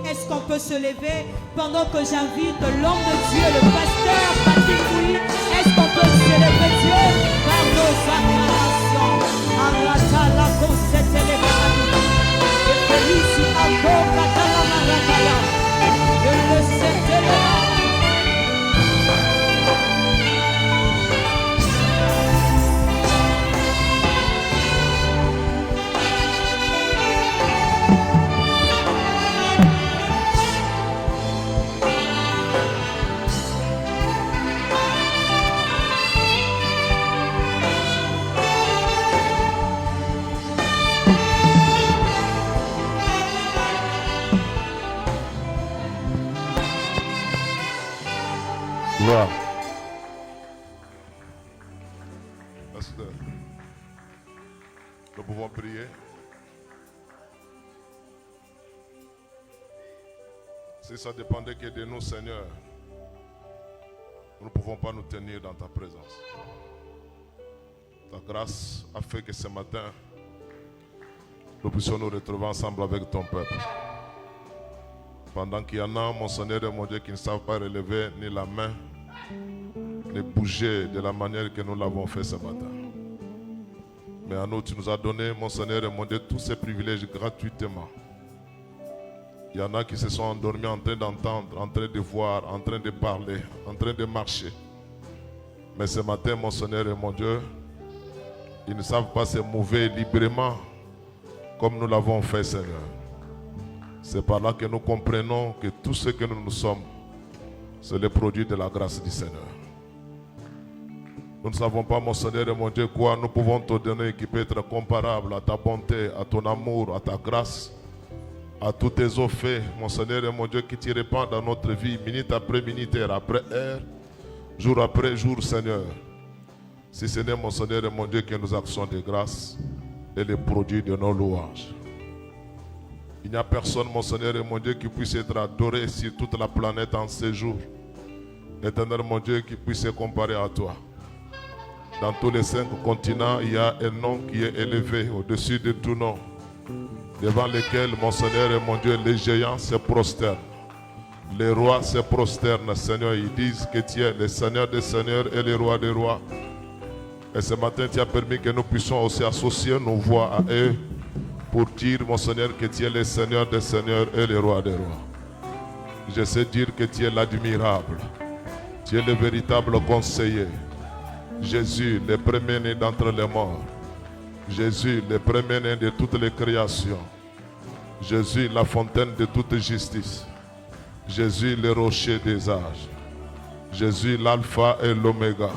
Est-ce qu'on peut se lever pendant que j'invite l'homme de Dieu, le pasteur Patrick Fouy? Est-ce qu'on peut célébrer Dieu par nos acclamations? Arrata la concette les baradous. Et Félici encore Katala Marataya. Et le septembre. Gloire. Pasteur, nous pouvons prier. Si ça dépendait que de nous, Seigneur, nous ne pouvons pas nous tenir dans ta présence. Ta grâce a fait que ce matin, nous puissions nous retrouver ensemble avec ton peuple. Pendant qu'il y en a, mon Seigneur et mon Dieu, qui ne savent pas relever ni la main, ni bouger de la manière que nous l'avons fait ce matin. Mais à nous, tu nous as donné, mon Seigneur et mon Dieu, tous ces privilèges gratuitement. Il y en a qui se sont endormis en train d'entendre, en train de voir, en train de parler, en train de marcher. Mais ce matin, mon Seigneur et mon Dieu, ils ne savent pas se mouvoir librement comme nous l'avons fait, Seigneur. C'est par là que nous comprenons que tout ce que nous sommes, c'est le produit de la grâce du Seigneur. Nous ne savons pas, mon Seigneur et mon Dieu, quoi nous pouvons te donner qui peut être comparable à ta bonté, à ton amour, à ta grâce, à tous tes offres, mon Seigneur et mon Dieu, qui t'y répandent dans notre vie, minute après minute, heure après heure, jour après jour, Seigneur. Si ce n'est, mon Seigneur et mon Dieu, que nous actions de grâce et le produit de nos louanges. Il n'y a personne, mon Seigneur et mon Dieu, qui puisse être adoré sur toute la planète en ces jours. Éternel, mon Dieu, qui puisse se comparer à toi. Dans tous les 5 continents, il y a un nom qui est élevé au-dessus de tout nom, devant lequel, mon Seigneur et mon Dieu, les géants se prosternent. Les rois se prosternent, Seigneur. Ils disent que tu es le Seigneur des seigneurs et le roi des rois. Et ce matin, tu as permis que nous puissions aussi associer nos voix à eux pour dire, mon Seigneur, que tu es le Seigneur des seigneurs et le roi des rois. Je sais dire que tu es l'admirable. Tu es le véritable conseiller. Jésus, le premier-né d'entre les morts. Jésus, le premier-né de toutes les créations. Jésus, la fontaine de toute justice. Jésus, le rocher des âges. Jésus, l'alpha et l'oméga.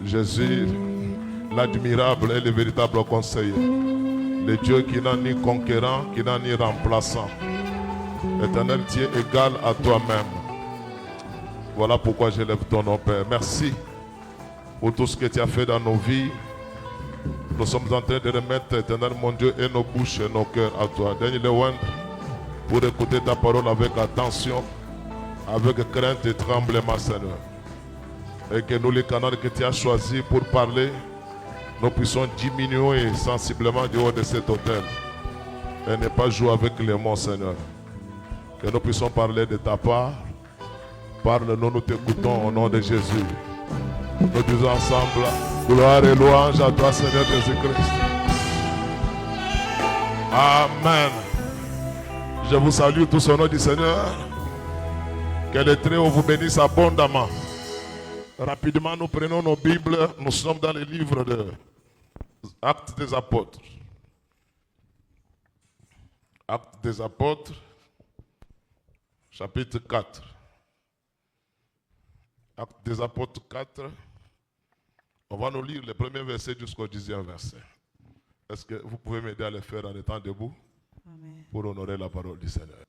Jésus, l'admirable et le véritable conseiller. Le Dieu qui n'a ni conquérant, qui n'a ni remplaçant. Éternel, tu es égal à toi-même. Voilà pourquoi je lève ton nom, Père. Merci pour tout ce que tu as fait dans nos vies. Nous sommes en train de remettre, Éternel, mon Dieu, et nos bouches et nos cœurs à toi. Daigne le oindre pour écouter ta parole avec attention, avec crainte et tremblement, Seigneur. Et que nous, les canaux que tu as choisis pour parler, nous puissions diminuer sensiblement du haut de cet autel et ne pas jouer avec les mots, Seigneur. Que nous puissions parler de ta part. Parle-nous, nous t'écoutons au nom de Jésus. Nous disons ensemble, gloire et louange à toi, Seigneur Jésus-Christ. Amen. Je vous salue tous au nom du Seigneur. Que le Très-Haut vous bénisse abondamment. Rapidement, nous prenons nos Bibles. Nous sommes dans le livre de Actes des Apôtres. Actes des Apôtres, chapitre 4. Actes des Apôtres 4. On va nous lire le premier verset jusqu'au 10e verset. Est-ce que vous pouvez m'aider à le faire en étant debout? Amen. Pour honorer la parole du Seigneur.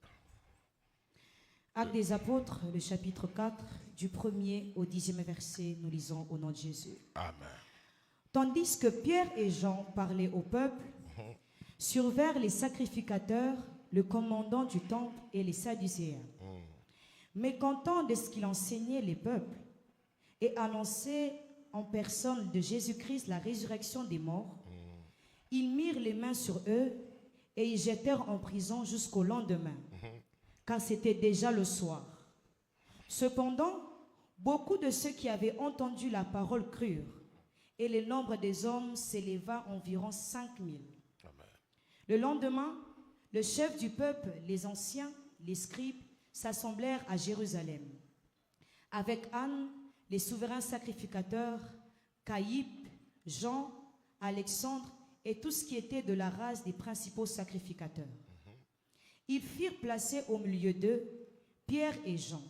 Actes des Apôtres, le chapitre 4, du 1er au 10e verset, nous lisons au nom de Jésus. Amen. Tandis que Pierre et Jean parlaient au peuple, survinrent les sacrificateurs, le commandant du temple et les Sadducéens. Mécontents de ce qu'il enseignait les peuples et annonçait en personne de Jésus-Christ la résurrection des morts, ils mirent les mains sur eux et ils jetèrent en prison jusqu'au lendemain. car c'était déjà le soir. Cependant, beaucoup de ceux qui avaient entendu la parole crurent, et le nombre des hommes s'éleva environ 5000. Le lendemain, le chef du peuple, les anciens, les scribes, s'assemblèrent à Jérusalem. Avec Anne, les souverains sacrificateurs, Caïphe, Jean, Alexandre et tout ce qui était de la race des principaux sacrificateurs. Ils firent placer au milieu d'eux Pierre et Jean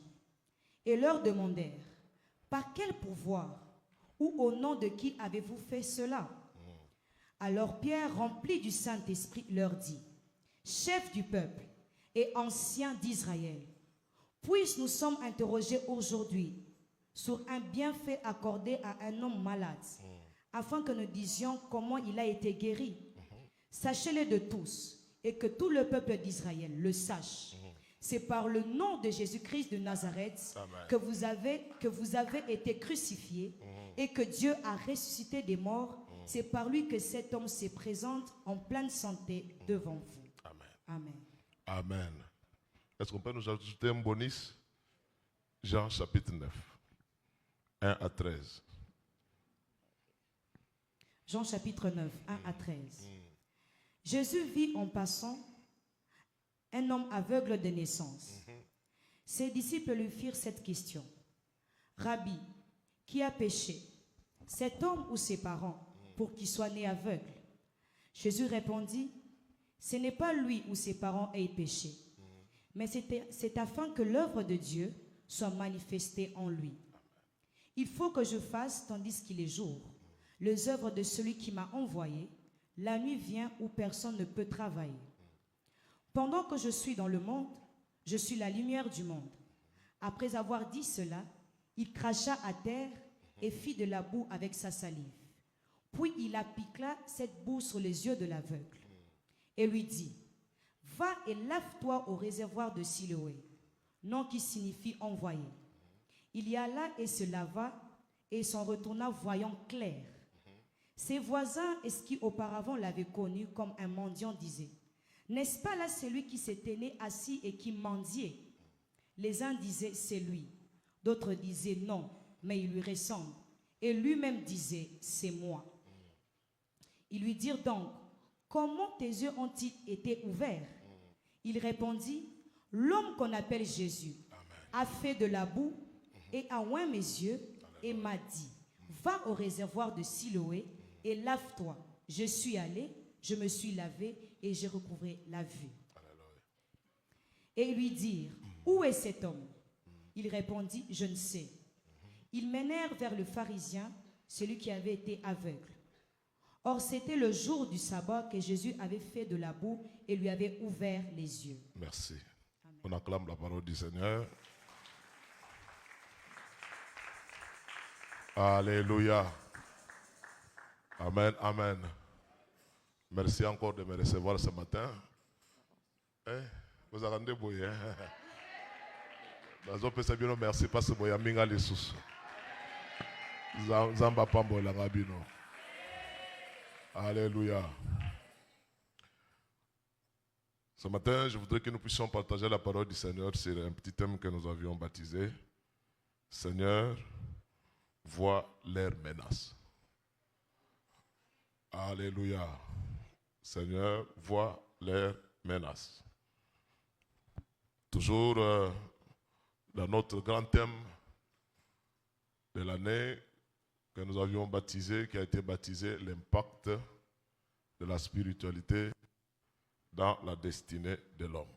et leur demandèrent: par quel pouvoir ou au nom de qui avez-vous fait cela? Alors Pierre, rempli du Saint-Esprit, leur dit: chefs du peuple et anciens d'Israël, puisque nous sommes interrogés aujourd'hui sur un bienfait accordé à un homme malade, afin que nous disions comment il a été guéri. Sachez-le de tous, et que tout le peuple d'Israël le sache. C'est par le nom de Jésus-Christ de Nazareth que vous avez été crucifié et que Dieu a ressuscité des morts. C'est par lui que cet homme se présente en pleine santé devant vous. Amen. Amen. Est-ce qu'on peut nous ajouter un bonus? Jean chapitre 9, 1 à 13. Jean chapitre 9, 1 à 13. Jésus vit en passant un homme aveugle de naissance. Ses disciples lui firent cette question: Rabbi, qui a péché, cet homme ou ses parents, pour qu'il soit né aveugle? Jésus répondit: ce n'est pas lui ou ses parents aient péché, mais c'est afin que l'œuvre de Dieu soit manifestée en lui. Il faut que je fasse, tandis qu'il est jour, les œuvres de celui qui m'a envoyé. La nuit vient où personne ne peut travailler. Pendant que je suis dans le monde, je suis la lumière du monde. Après avoir dit cela, il cracha à terre et fit de la boue avec sa salive. Puis il appliqua cette boue sur les yeux de l'aveugle et lui dit: va et lave-toi au réservoir de Siloé, nom qui signifie envoyé. Il y alla et se lava et s'en retourna voyant clair. Ses voisins, et ce qui auparavant l'avaient connu comme un mendiant, disaient: n'est-ce pas là celui qui s'est tenu assis et qui mendiait? Les uns disaient: c'est lui. D'autres disaient: non, mais il lui ressemble. Et lui-même disait: c'est moi. Ils lui dirent donc: comment tes yeux ont-ils été ouverts? Il répondit: l'homme qu'on appelle Jésus a fait de la boue et a oint mes yeux et m'a dit: va au réservoir de Siloé et lave-toi. Je suis allé, je me suis lavé et j'ai recouvré la vue. Et ils lui dirent: où est cet homme? Il répondit: je ne sais. Ils menèrent vers le pharisien, celui qui avait été aveugle. Or c'était le jour du sabbat que Jésus avait fait de la boue et lui avait ouvert les yeux. Merci. Amen. On acclame la parole du Seigneur. Alléluia. Amen, amen. Merci encore de me recevoir ce matin. Vous avez rendu bouillé. Merci parce que vous avez mis les sous. Zamba Pambo la Rabino. Alléluia. Ce matin, je voudrais que nous puissions partager la parole du Seigneur sur un petit thème que nous avions baptisé: Seigneur, vois leurs menaces. Alléluia. Seigneur, vois leurs menaces. Toujours dans notre grand thème de l'année que nous avions baptisé, qui a été baptisé l'impact de la spiritualité dans la destinée de l'homme.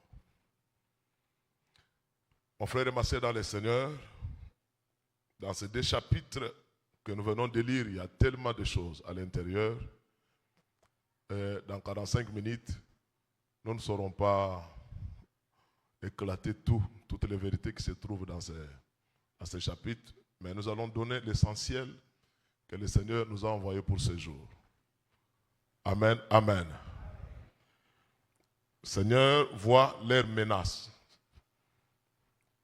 Mon frère et ma sœur dans le Seigneur, dans ces 2 chapitres que nous venons de lire, il y a tellement de choses à l'intérieur. Dans 45 minutes, nous ne saurons pas éclater toutes les vérités qui se trouvent dans ces chapitres, mais nous allons donner l'essentiel que le Seigneur nous a envoyé pour ce jour. Amen, amen. Seigneur, vois leurs menaces.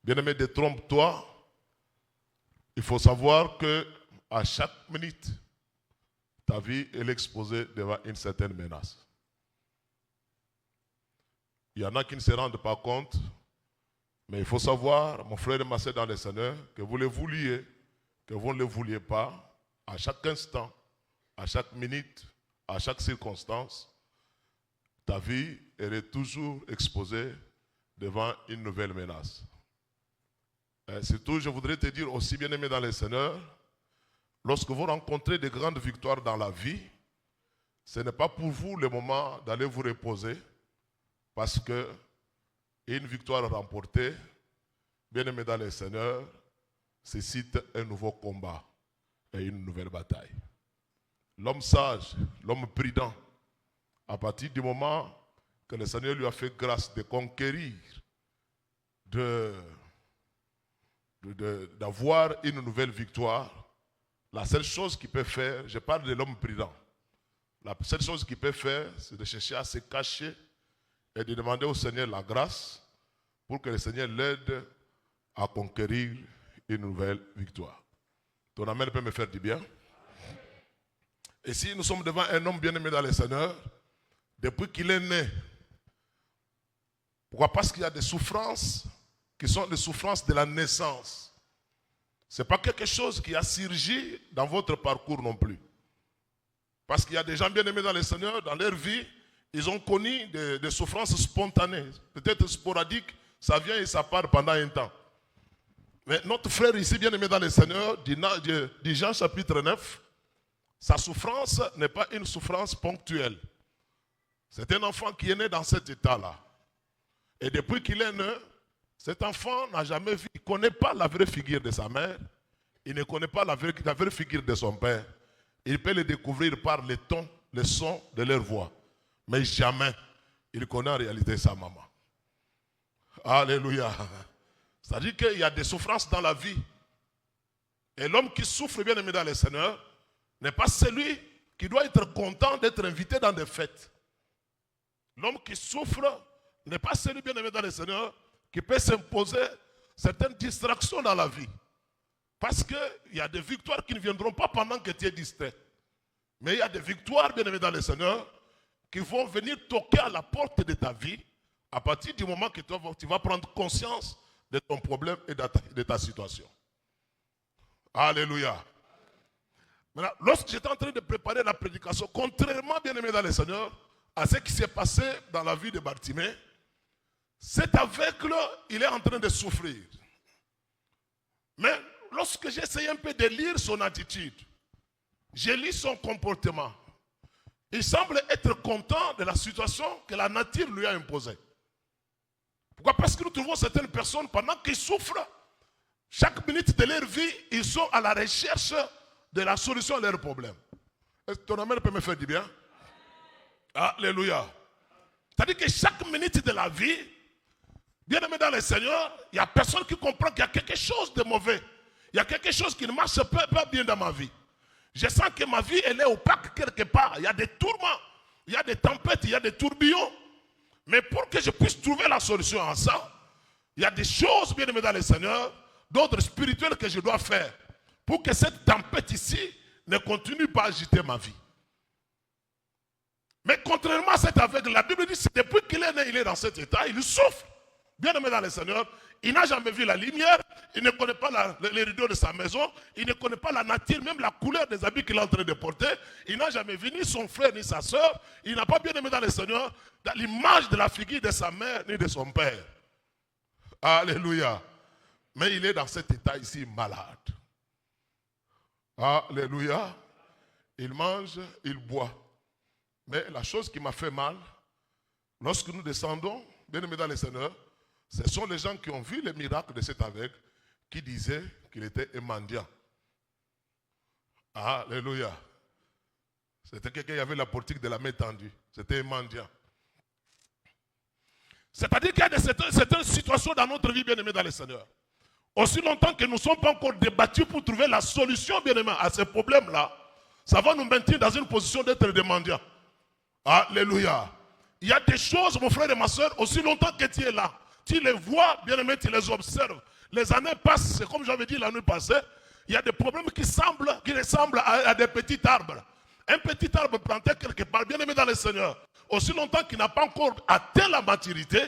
Bien-aimé, détrompe-toi. Il faut savoir que à chaque minute, ta vie est exposée devant une certaine menace. Il y en a qui ne se rendent pas compte, Mais il faut savoir, mon frère et ma soeur dans le Seigneur, que vous le vouliez, que vous ne le vouliez pas, à chaque instant, à chaque minute, à chaque circonstance, ta vie est toujours exposée devant une nouvelle menace. Et surtout, je voudrais te dire aussi, bien-aimé dans le Seigneur, lorsque vous rencontrez de grandes victoires dans la vie, ce n'est pas pour vous le moment d'aller vous reposer, parce que une victoire remportée, bien-aimé dans le Seigneur, suscite un nouveau combat et une nouvelle bataille. L'homme sage, l'homme prudent, à partir du moment que le Seigneur lui a fait grâce de conquérir, d'avoir une nouvelle victoire, la seule chose qu'il peut faire, je parle de l'homme prudent, la seule chose qu'il peut faire, c'est de chercher à se cacher et de demander au Seigneur la grâce pour que le Seigneur l'aide à conquérir une nouvelle victoire. Ton amen peut me faire du bien. Et si nous sommes devant un homme bien-aimé dans le Seigneur, depuis qu'il est né, pourquoi? Parce qu'il y a des souffrances qui sont des souffrances de la naissance. Ce n'est pas quelque chose qui a surgi dans votre parcours non plus. Parce qu'il y a des gens bien-aimés dans le Seigneur, dans leur vie, ils ont connu des souffrances spontanées, peut-être sporadiques, ça vient et ça part pendant un temps. Mais notre frère ici, bien-aimé dans le Seigneur, dit Jean chapitre 9, sa souffrance n'est pas une souffrance ponctuelle. C'est un enfant qui est né dans cet état-là. Et depuis qu'il est né, cet enfant n'a jamais vu, il ne connaît pas la vraie figure de sa mère, il ne connaît pas la vraie figure de son père. Il peut le découvrir par les tons, les sons de leur voix. Mais jamais il connaît en réalité sa maman. Alléluia. C'est-à-dire qu'il y a des souffrances dans la vie. Et l'homme qui souffre, bien aimé dans le Seigneur, n'est pas celui qui doit être content d'être invité dans des fêtes. L'homme qui souffre n'est pas celui, bien aimé dans le Seigneur, qui peut s'imposer certaines distractions dans la vie. Parce qu'il y a des victoires qui ne viendront pas pendant que tu es distrait. Mais il y a des victoires, bien aimé dans le Seigneur, qui vont venir toquer à la porte de ta vie à partir du moment que tu vas prendre conscience de ton problème et de ta situation. Alléluia. Maintenant, lorsque j'étais en train de préparer la prédication, contrairement, bien aimé dans le Seigneur, à ce qui s'est passé dans la vie de Bartimée, cet aveugle, il est en train de souffrir. Mais lorsque j'ai essayé un peu de lire son attitude, j'ai lu son comportement, il semble être content de la situation que la nature lui a imposée. Pourquoi? Parce que nous trouvons certaines personnes, pendant qu'ils souffrent, chaque minute de leur vie, ils sont à la recherche de la solution à leurs problèmes. Est-ce que ton amen peut me faire du bien? Alléluia. C'est-à-dire que chaque minute de la vie, bien aimé dans le Seigneur, il n'y a personne qui comprend qu'il y a quelque chose de mauvais. Il y a quelque chose qui ne marche pas bien dans ma vie. Je sens que ma vie, elle est opaque quelque part. Il y a des tourments, il y a des tempêtes, il y a des tourbillons. Mais pour que je puisse trouver la solution à ça, il y a des choses, bien aimé dans le Seigneur, d'ordre spirituel que je dois faire pour que cette tempête ici ne continue pas à agiter ma vie. Mais contrairement à cet aveugle, la Bible dit que depuis qu'il est né, il est dans cet état, il souffre. Bien aimé dans le Seigneur, il n'a jamais vu la lumière, il ne connaît pas les rideaux de sa maison, il ne connaît pas la nature, même la couleur des habits qu'il est en train de porter. Il n'a jamais vu ni son frère ni sa soeur. Il n'a pas bien aimé dans le Seigneur dans l'image de la figure de sa mère ni de son père. Alléluia. Mais il est dans cet état ici malade. Alléluia. Il mange, il boit. Mais la chose qui m'a fait mal, lorsque nous descendons, bien aimé dans le Seigneur, ce sont les gens qui ont vu le miracle de cet aveugle qui disaient qu'il était un mendiant. Alléluia. C'était quelqu'un qui avait la politique de la main tendue. C'était un mendiant. C'est-à-dire qu'il y a certaines situations dans notre vie, bien aimé dans le Seigneur. Aussi longtemps que nous ne sommes pas encore débattus pour trouver la solution, bien aimé, à ces problèmes-là, ça va nous maintenir dans une position d'être des mendiants. Alléluia. Il y a des choses, mon frère et ma soeur, aussi longtemps que tu es là, tu les vois, bien aimé, tu les observes. Les années passent, c'est comme j'avais dit la nuit passée, il y a des problèmes qui ressemblent à des petits arbres. Un petit arbre planté quelque part, bien aimé dans le Seigneur, aussi longtemps qu'il n'a pas encore atteint la maturité,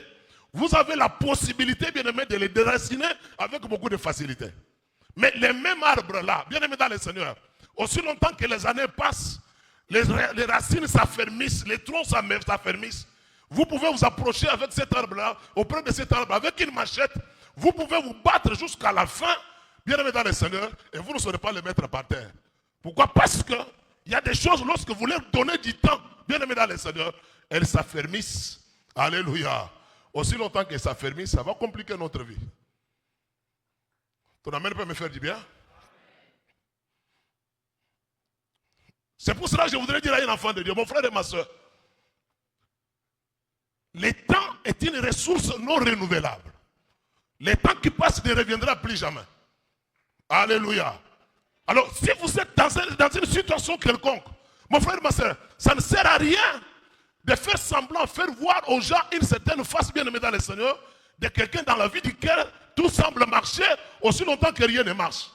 vous avez la possibilité, bien aimé, de les déraciner avec beaucoup de facilité. Mais les mêmes arbres là, bien aimé dans le Seigneur, aussi longtemps que les années passent, les racines s'affermissent, les troncs s'affermissent. Vous pouvez vous approcher avec cet arbre-là, auprès de cet arbre, avec une machette. Vous pouvez vous battre jusqu'à la fin, bien aimé dans le Seigneur, et vous ne saurez pas le mettre par terre. Pourquoi? Parce qu'il y a des choses, lorsque vous leur donnez du temps, bien aimé dans le Seigneur, elles s'affermissent. Alléluia. Aussi longtemps qu'elles s'affermissent, ça va compliquer notre vie. Ton amen peut me faire du bien? C'est pour cela que je voudrais dire à un enfant de Dieu, mon frère et ma soeur, le temps est une ressource non renouvelable. Le temps qui passe ne reviendra plus jamais. Alléluia. Alors, si vous êtes dans une situation quelconque, mon frère et ma soeur, ça ne sert à rien de faire semblant, faire voir aux gens une certaine face bien-aimée dans le Seigneur, de quelqu'un dans la vie duquel tout semble marcher aussi longtemps que rien ne marche.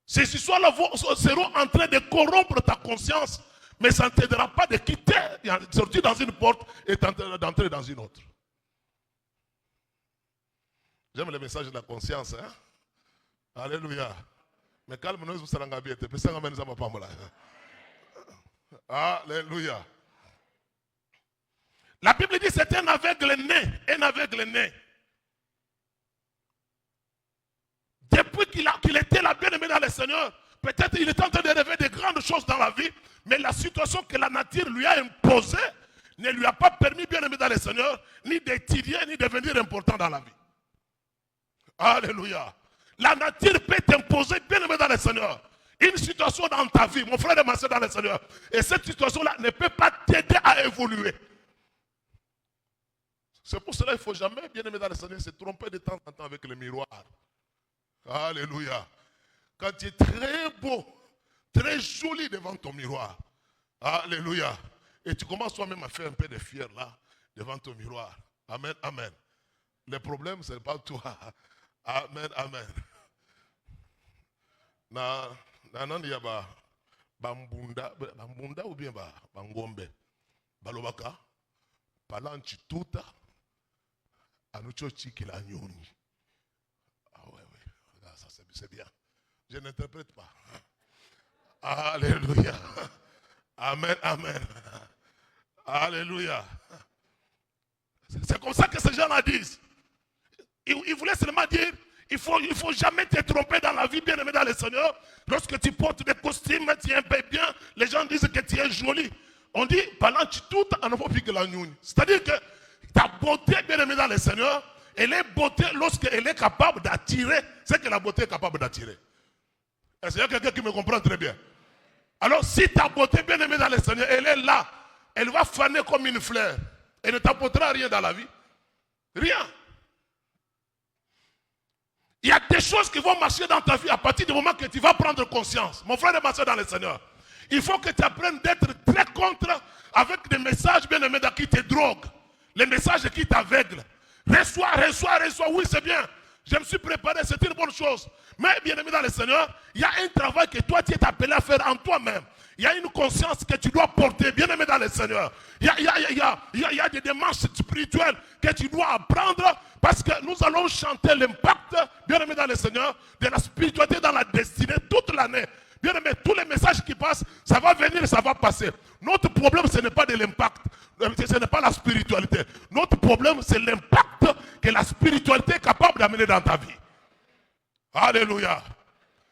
Ces histoires-là seront en train de corrompre ta conscience, mais ça ne t'aidera pas de quitter, de sortir dans une porte et d'entrer dans une autre. J'aime le message de la conscience. Hein? Alléluia. Mais calme-nous, vous serez bien. Alléluia. La Bible dit que c'est un aveugle né. Un aveugle né. Depuis qu'il était là bien aimé dans le Seigneur, peut-être il était en train de rêver de grandes choses dans la vie, mais la situation que la nature lui a imposée ne lui a pas permis, bien aimé dans le Seigneur, ni d'étudier, ni de devenir important dans la vie. Alléluia. La nature peut t'imposer, bien aimé dans le Seigneur, une situation dans ta vie, mon frère et ma soeur dans le Seigneur, et cette situation-là ne peut pas t'aider à évoluer. C'est pour cela qu'il ne faut jamais, bien aimé dans le Seigneur, se tromper de temps en temps avec le miroir. Alléluia. Quand tu es très beau, très joli devant ton miroir. Alléluia. Et tu commences toi-même à faire un peu de fier là, devant ton miroir. Amen, amen. Le problème, ce n'est pas toi. Amen, amen. Nanandi ba bambunda ou bien bangombe. Balobaka. Palanchi tuta. Anucho chikila nyoni. C'est bien. Je n'interprète pas. Alléluia. Amen, amen. Alléluia. C'est comme ça que ces gens-là disent. Ils voulaient seulement dire, il faut jamais te tromper dans la vie, bien aimé dans le Seigneur. Lorsque tu portes des costumes, tu es un peu bien, les gens disent que tu es joli. On dit, pendant que tout en a plus que la nuit. C'est-à-dire que ta beauté, bien aimé dans le Seigneur, elle est beauté lorsqu'elle est capable d'attirer ce que la beauté est capable d'attirer. Est-ce qu'il y a quelqu'un qui me comprend très bien? Alors, si ta beauté, bien aimée dans le Seigneur, elle est là, elle va faner comme une fleur. Elle ne t'apportera rien dans la vie. Rien. Il y a des choses qui vont marcher dans ta vie à partir du moment que tu vas prendre conscience. Mon frère et ma soeur dans le Seigneur, il faut que tu apprennes d'être très contre avec des messages, bien aimés, qui te droguent. Les messages qui t'aveuglent. Reçois, oui c'est bien. Je me suis préparé, c'est une bonne chose. Mais bien aimé dans le Seigneur, il y a un travail que toi tu es appelé à faire en toi-même. Il y a une conscience que tu dois porter, bien aimé dans le Seigneur. Il y a des démarches spirituelles que tu dois apprendre parce que nous allons chanter l'impact, bien aimé dans le Seigneur, de la spiritualité dans la destinée toute l'année. Bien aimé, tous les messages qui passent, ça va venir, ça va passer. Notre problème, ce n'est pas de l'impact, ce n'est pas la spiritualité. Notre problème, c'est l'impact que la spiritualité est capable d'amener dans ta vie. Alléluia.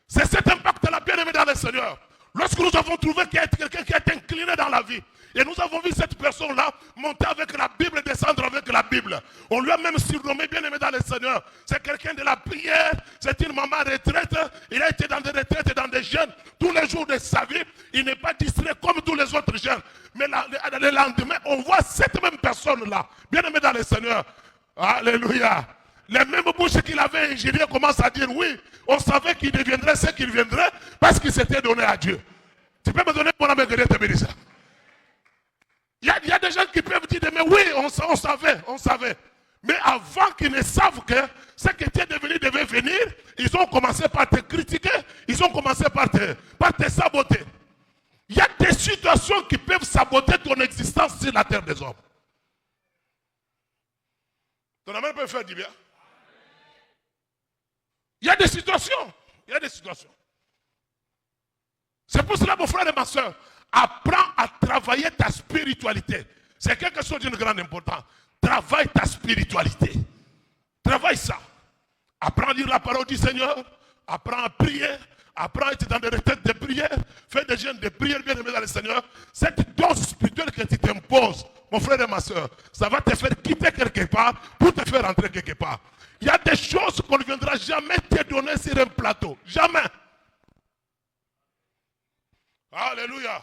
C'est cet impact-là, bien aimé dans le Seigneur. Lorsque nous avons trouvé qu'il y a quelqu'un qui est incliné dans la vie, et nous avons vu cette personne-là monter avec la Bible, descendre avec la Bible. On lui a même surnommé, bien aimé dans le Seigneur. C'est quelqu'un de la prière, c'est une maman retraite. Il a été dans des retraites et dans des jeûnes tous les jours de sa vie. Il n'est pas distrait comme tous les autres jeunes. Mais le lendemain, on voit cette même personne-là, bien aimé dans le Seigneur. Alléluia. Les mêmes bouches qu'il avait ingéniées commencent à dire oui, on savait qu'il deviendrait ce qu'il viendrait parce qu'il s'était donné à Dieu. Tu peux me donner mon âme que Dieu te bénisse. Il y a des gens qui peuvent dire, mais oui, on savait. Mais avant qu'ils ne savent que ce qui était devenu devait venir, ils ont commencé par te critiquer, ils ont commencé par te saboter. Il y a des situations qui peuvent saboter ton existence sur la terre des hommes. Ton amen peut faire du bien. Il y a des situations. Il y a des situations. C'est pour cela, mon frère et ma soeur, apprends à travailler ta spiritualité. C'est quelque chose d'une grande importance. Travaille ta spiritualité. Travaille ça. Apprends à lire la parole du Seigneur. Apprends à prier. Apprends à être dans des retraites de prière. Fais des jeûnes de prière bien aimés dans le Seigneur. Cette dose spirituelle que tu t'imposes, mon frère et ma soeur, ça va te faire quitter quelque part pour te faire entrer quelque part. Il y a des choses qu'on ne viendra jamais te donner sur un plateau. Jamais. Alléluia.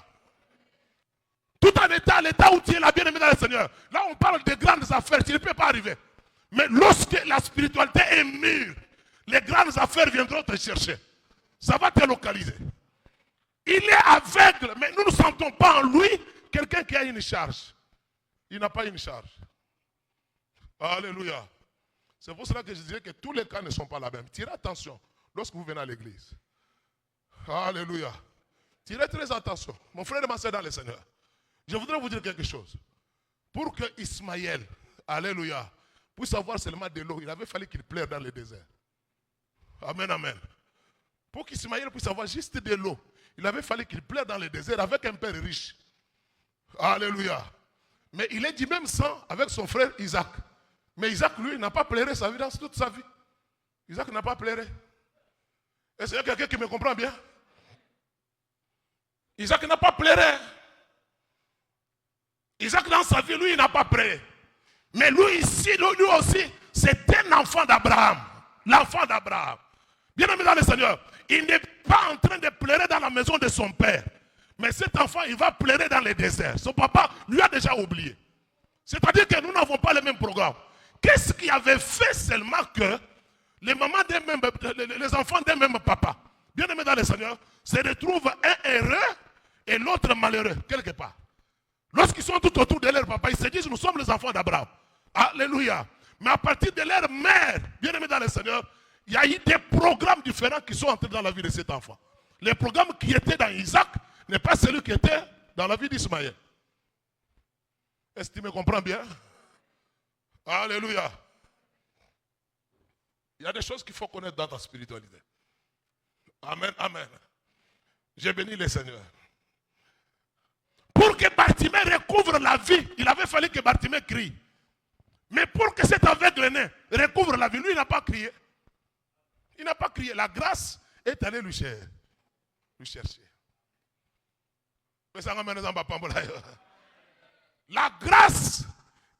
Tout en état, l'état où tu es là, bien aimé dans le Seigneur. Là, on parle de grandes affaires, tu ne peux pas arriver. Mais lorsque la spiritualité est mûre, les grandes affaires viendront te chercher. Ça va te localiser. Il est aveugle, mais nous ne sentons pas en lui quelqu'un qui a une charge. Il n'a pas une charge. Alléluia. C'est pour cela que je disais que tous les cas ne sont pas la même. Tirez attention lorsque vous venez à l'église. Alléluia. Tirez très attention. Mon frère et ma soeur dans le Seigneur. Je voudrais vous dire quelque chose. Pour que Ismaël, alléluia, puisse avoir seulement de l'eau, il avait fallu qu'il pleure dans le désert. Amen, amen. Pour qu'Ismaël puisse avoir juste de l'eau, il avait fallu qu'il pleure dans le désert avec un père riche. Alléluia. Mais il est du même sang avec son frère Isaac. Mais Isaac, lui, n'a pas pleuré sa vie dans toute sa vie. Isaac n'a pas pleuré. Est-ce qu'il y a quelqu'un qui me comprend bien? Isaac n'a pas pleuré. Isaac dans sa vie, lui, il n'a pas pleuré. Mais lui ici, lui aussi, c'est un enfant d'Abraham. L'enfant d'Abraham. Bien aimé dans le Seigneur, il n'est pas en train de pleurer dans la maison de son père. Mais cet enfant, il va pleurer dans le désert. Son papa lui a déjà oublié. C'est-à-dire que nous n'avons pas le même programme. Qu'est-ce qui avait fait seulement que les enfants d'un même papa, bien aimé dans le Seigneur, se retrouvent un heureux et l'autre malheureux, quelque part. Lorsqu'ils sont tout autour de leur papa, ils se disent, nous sommes les enfants d'Abraham. Alléluia. Mais à partir de leur mère, bien aimé dans le Seigneur, il y a eu des programmes différents qui sont entrés dans la vie de cet enfant. Les programmes qui étaient dans Isaac n'est pas celui qui était dans la vie d'Ismaël. Est-ce que tu me comprends bien? Alléluia. Il y a des choses qu'il faut connaître dans ta spiritualité. Amen, amen. J'ai béni le Seigneur. Pour que Bartimée recouvre la vie, il avait fallu que Bartimée crie. Mais pour que cet aveugle-né recouvre la vie, lui, il n'a pas crié. Il n'a pas crié. La grâce est allée lui chercher. La grâce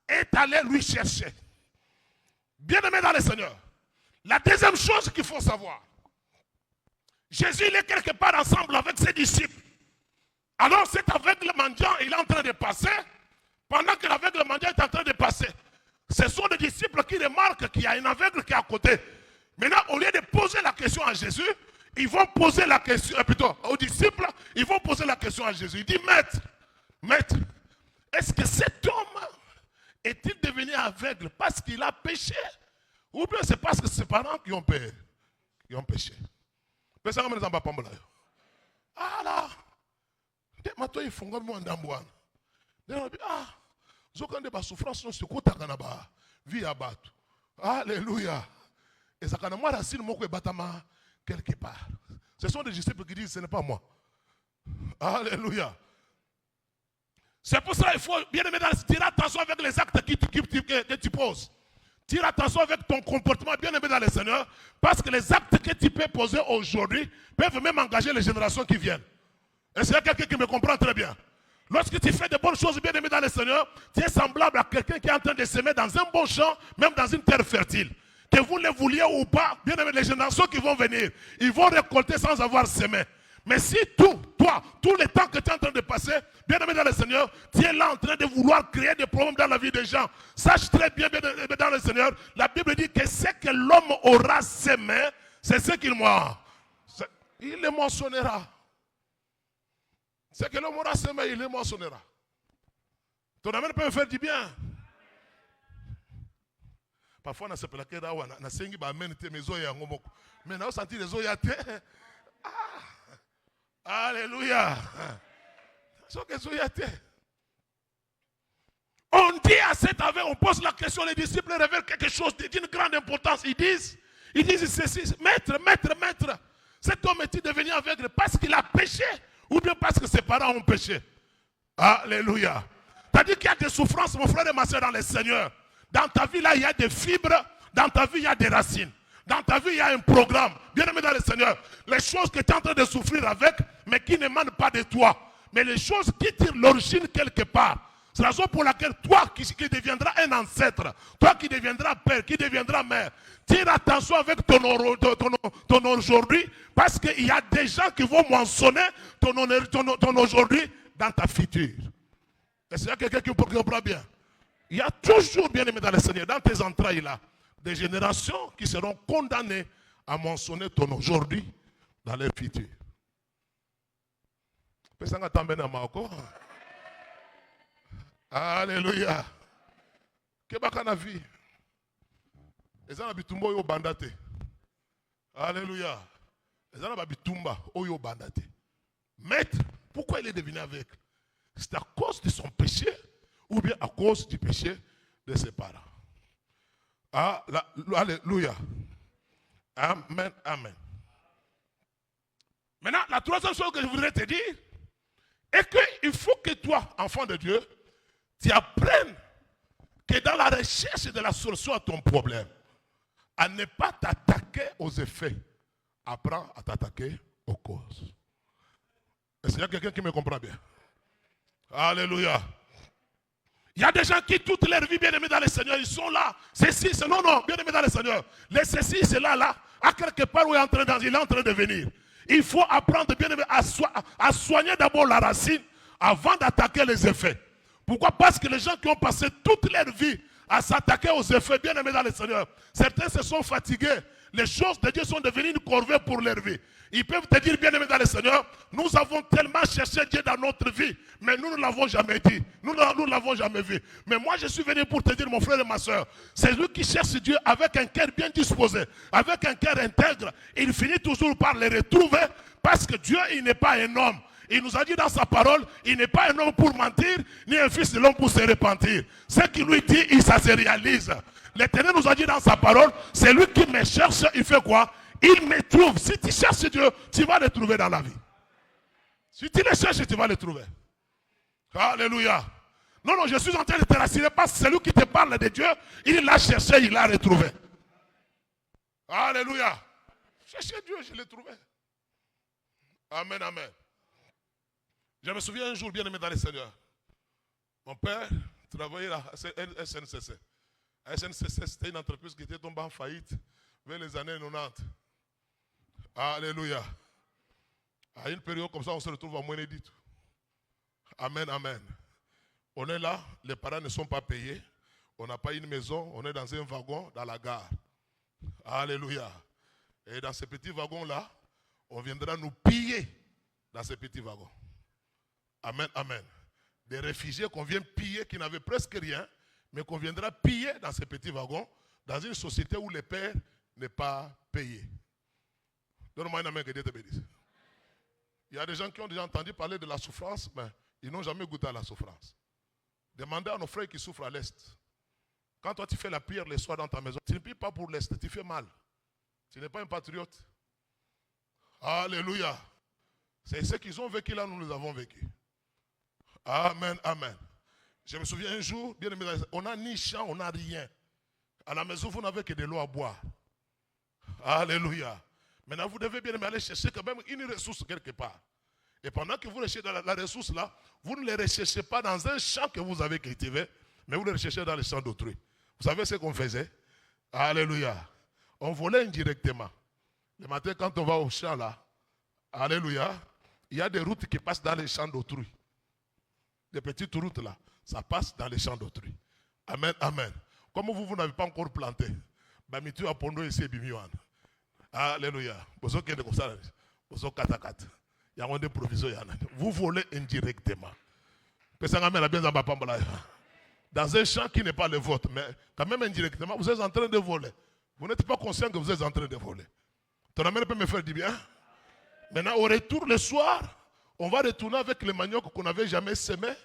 est allée lui chercher. Bien-aimé dans le Seigneur. La deuxième chose qu'il faut savoir. Jésus, il est quelque part ensemble avec ses disciples. Alors cet aveugle mendiant, il est en train de passer. Pendant que l'aveugle mendiant est en train de passer, ce sont des disciples qui remarquent qu'il y a un aveugle qui est à côté. Maintenant, au lieu de poser la question à Jésus, ils vont poser la question, plutôt aux disciples, ils vont poser la question à Jésus. Il dit, maître, est-ce que cet homme est-il devenu aveugle parce qu'il a péché? Ou bien c'est parce que ses parents qui ont péché? Ah là, maintenant ils font comme moi d'ambouane. Ah, zokande ba souffrance non se kota kanaba vie abatu. Alléluia. Et ça kana moi racine moko batama quelque part. Ce sont des disciples qui disent ce n'est pas moi. Alléluia. C'est pour ça qu'il faut bien aimer tirer attention avec les actes que tu poses. Tire attention avec ton comportement bien aimé dans le Seigneur, parce que les actes que tu peux poser aujourd'hui peuvent même engager les générations qui viennent. Est-ce qu'il y a quelqu'un qui me comprend très bien? Lorsque tu fais de bonnes choses bien aimées dans le Seigneur, tu es semblable à quelqu'un qui est en train de s'aimer dans un bon champ, même dans une terre fertile. Que vous le vouliez ou pas, bien aimé, les générations qui vont venir, ils vont récolter sans avoir semé. Mais si toi, tout le temps que tu es en train de passer, bien aimé dans le Seigneur, tu es là en train de vouloir créer des problèmes dans la vie des gens. Sache très bien, bien aimé dans le Seigneur, la Bible dit que ce que l'homme aura semé, c'est ce qu'il mourra. Il le moissonnera. Ce que l'homme aura semé, il le moissonnera. Ton amen peut me faire du bien. Parfois, on a se plaqué là, on a sengi ba amen te mezo ya ngomoko. Mais on a senti les eaux ya te. Alléluia. On dit Si à cet aveu, on pose la question, les disciples révèlent quelque chose d'une grande importance. Ils disent ceci, maître, cet homme est-il devenu aveugle parce qu'il a péché ou bien parce que ses parents ont péché? Alléluia. C'est-à-dire qu'il y a des souffrances, mon frère et ma soeur, dans le Seigneur. Dans ta vie, là, il y a des fibres. Dans ta vie, il y a des racines. Dans ta vie, il y a un programme. Bien aimé dans le Seigneur. Les choses que tu es en train de souffrir avec, mais qui n'émanent pas de toi. Mais les choses qui tirent l'origine quelque part. C'est la raison pour laquelle toi qui deviendras un ancêtre, toi qui deviendras père, qui deviendras mère, tire attention avec ton aujourd'hui, parce qu'il y a des gens qui vont moissonner ton aujourd'hui dans ta future. Est-ce qu'il y a quelqu'un qui comprend bien? Il y a toujours, bien aimé dans le Seigneur, dans tes entrailles là, des générations qui seront condamnées à moissonner ton aujourd'hui dans leur futur. Alléluia. Kebaka vie. Eza na bitumba oyo bandate. Alléluia. Eza na bitumba oyo bandate. Maître, pourquoi il est devenu aveugle? C'est à cause de son péché ou bien à cause du péché de ses parents. Alléluia. Amen, amen. Maintenant, la troisième chose que je voudrais te dire est qu'il faut que toi, enfant de Dieu, tu apprennes que dans la recherche de la solution à ton problème, à ne pas t'attaquer aux effets, apprends à t'attaquer aux causes. Est-ce qu'il y a quelqu'un qui me comprend bien? Alléluia. Il y a des gens qui, toute leur vie, bien aimés dans le Seigneur, ils sont là. Ceci, c'est non, bien aimés dans le Seigneur. Les ceci, c'est là, à quelque part où il est en train de venir. Il faut apprendre, bien aimé, à soigner d'abord la racine avant d'attaquer les effets. Pourquoi? Parce que les gens qui ont passé toute leur vie à s'attaquer aux effets, bien aimés dans le Seigneur, certains se sont fatigués. Les choses de Dieu sont devenues une corvée pour leur vie. Ils peuvent te dire, bien aimé dans le Seigneur, nous avons tellement cherché Dieu dans notre vie, mais nous ne l'avons jamais dit. Nous ne l'avons jamais vu. Mais moi, je suis venu pour te dire, mon frère et ma soeur, c'est lui qui cherche Dieu avec un cœur bien disposé, avec un cœur intègre. Il finit toujours par le retrouver parce que Dieu, il n'est pas un homme. Il nous a dit dans sa parole, il n'est pas un homme pour mentir, ni un fils de l'homme pour se repentir. Ce qu'il lui dit, ça se réalise. L'Éternel nous a dit dans sa parole, c'est lui qui me cherche, il fait quoi? Il me trouve. Si tu cherches Dieu, tu vas le trouver dans la vie. Si tu le cherches, tu vas le trouver. Alléluia. Non, je suis en train de te rassurer parce que celui qui te parle de Dieu, il l'a cherché, il l'a retrouvé. Alléluia. Cherchez Dieu, je l'ai trouvé. Amen, amen. Je me souviens un jour, bien aimé dans le Seigneur. Mon père travaillait à SNCC. SNCC, c'était une entreprise qui était tombée en faillite vers les années 90. Alléluia. À une période comme ça, on se retrouve à Monédit. Amen, amen. On est là, les parents ne sont pas payés. On n'a pas une maison, on est dans un wagon dans la gare. Alléluia. Et dans ce petit wagon-là, on viendra nous piller dans ce petit wagon. Amen, amen. Des réfugiés qu'on vient piller, qui n'avaient presque rien, mais qu'on viendra piller dans ces petits wagons, dans une société où le père n'est pas payé. Donne-moi une main que Dieu te bénisse. Il y a des gens qui ont déjà entendu parler de la souffrance, mais ils n'ont jamais goûté à la souffrance. Demandez à nos frères qui souffrent à l'Est. Quand toi tu fais la prière le soir dans ta maison, tu ne pries pas pour l'Est, tu fais mal. Tu n'es pas un patriote. Alléluia. C'est ce qu'ils ont vécu là, nous avons vécu. Amen, amen. Je me souviens un jour, bien aimé, on n'a ni champ, on n'a rien. À la maison, vous n'avez que de l'eau à boire. Alléluia. Maintenant, vous devez bien aller chercher quand même une ressource quelque part. Et pendant que vous recherchez la ressource là, vous ne les recherchez pas dans un champ que vous avez cultivé, mais vous les recherchez dans le champ d'autrui. Vous savez ce qu'on faisait? Alléluia. On volait indirectement. Le matin, quand on va au champ là, alléluia, il y a des routes qui passent dans les champs d'autrui. Des petites routes là, ça passe dans les champs d'autrui. Amen, amen. Comme vous n'avez pas encore planté, Bamitu a pondo ici bimiwan. Alléluia. Vous volez indirectement. Dans un champ qui n'est pas le vôtre, mais quand même indirectement, vous êtes en train de voler. Vous n'êtes pas conscient que vous êtes en train de voler. Ton ami peut me faire du bien. Maintenant, au retour le soir, on va retourner avec les maniocs qu'on n'avait jamais semés.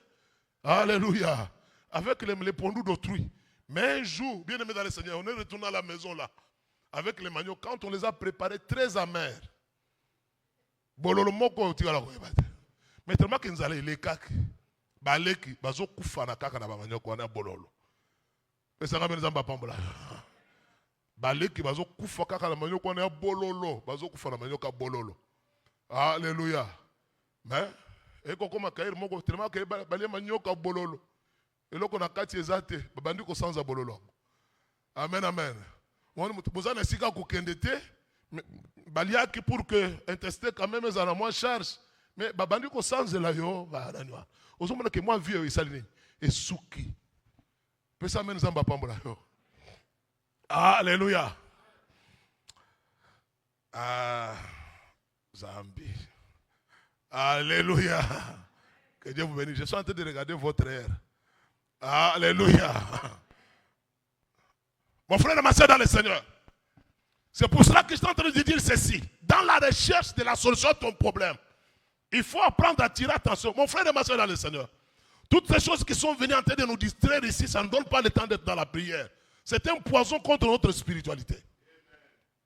Alléluia. avec les pondous d'autrui. Mais un jour, bien aimé dans le Seigneur, on est retourné à la maison là, avec les maniocs, quand on les a préparés très amers. Bololo moko tigala ko ebate. Mais tellement qu'ils allaient les kaki. Baleki bazo kufa na kaka na manioc wana bololo. Pesa ngame nzamba pambola. Baleki bazo kufa kaka na manioc wana bololo, bazo kufa na manioc bololo. Alléluia. Mais eko koma kair moko tellement que balé manioc bololo. Eloko na kati ezate babandi ko sanza bololo. Amen amen. On vous en esika ko kendete baliaki pour que intesté quand même ezana moins charge mais babandi ko sanza la yo ba danwa. Ozomona que moi vieux isalini et suki. Pesa men zamba pambola yo. Alléluia. Zambi. Alléluia. Que Dieu vous bénisse. Je suis en train de regarder votre air. Alléluia. Mon frère et ma soeur dans le Seigneur. C'est pour cela que je suis en train de dire ceci. Dans la recherche de la solution de ton problème, il faut apprendre à tirer attention. Mon frère et ma soeur dans le Seigneur. Toutes ces choses qui sont venues en train de nous distraire ici, ça ne donne pas le temps d'être dans la prière. C'est un poison contre notre spiritualité.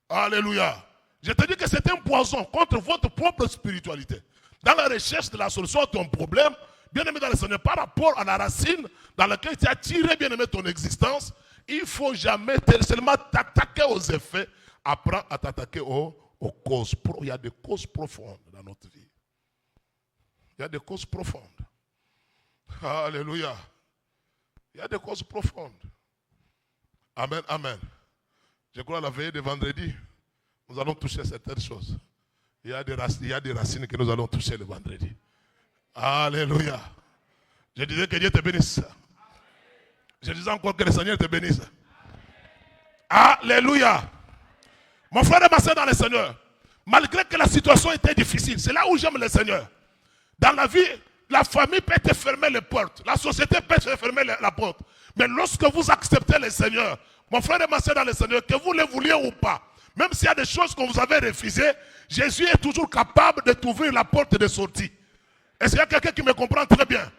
Alléluia. Je te dis que c'est un poison contre votre propre spiritualité. Dans la recherche de la solution de ton problème, bien aimé dans le Seigneur, par rapport à la racine dans laquelle tu as tiré, bien aimé, ton existence, il ne faut jamais seulement t'attaquer aux effets, apprends à t'attaquer aux causes. Il y a des causes profondes dans notre vie. Il y a des causes profondes. Alléluia. Il y a des causes profondes. Amen, amen. Je crois à la veillée de vendredi, nous allons toucher certaines choses. Il y a des racines que nous allons toucher le vendredi. Alléluia. Je disais que Dieu te bénisse. Je disais encore que le Seigneur te bénisse. Alléluia. Mon frère et ma soeur dans le Seigneur, malgré que la situation était difficile, c'est là où j'aime le Seigneur. Dans la vie, la famille peut te fermer les portes. La société peut te fermer la porte. Mais lorsque vous acceptez le Seigneur, mon frère et ma soeur dans le Seigneur, que vous le vouliez ou pas, même s'il y a des choses que vous avez refusées, Jésus est toujours capable de t'ouvrir la porte de sortie. Est-ce qu'il y a quelqu'un qui me comprend très bien?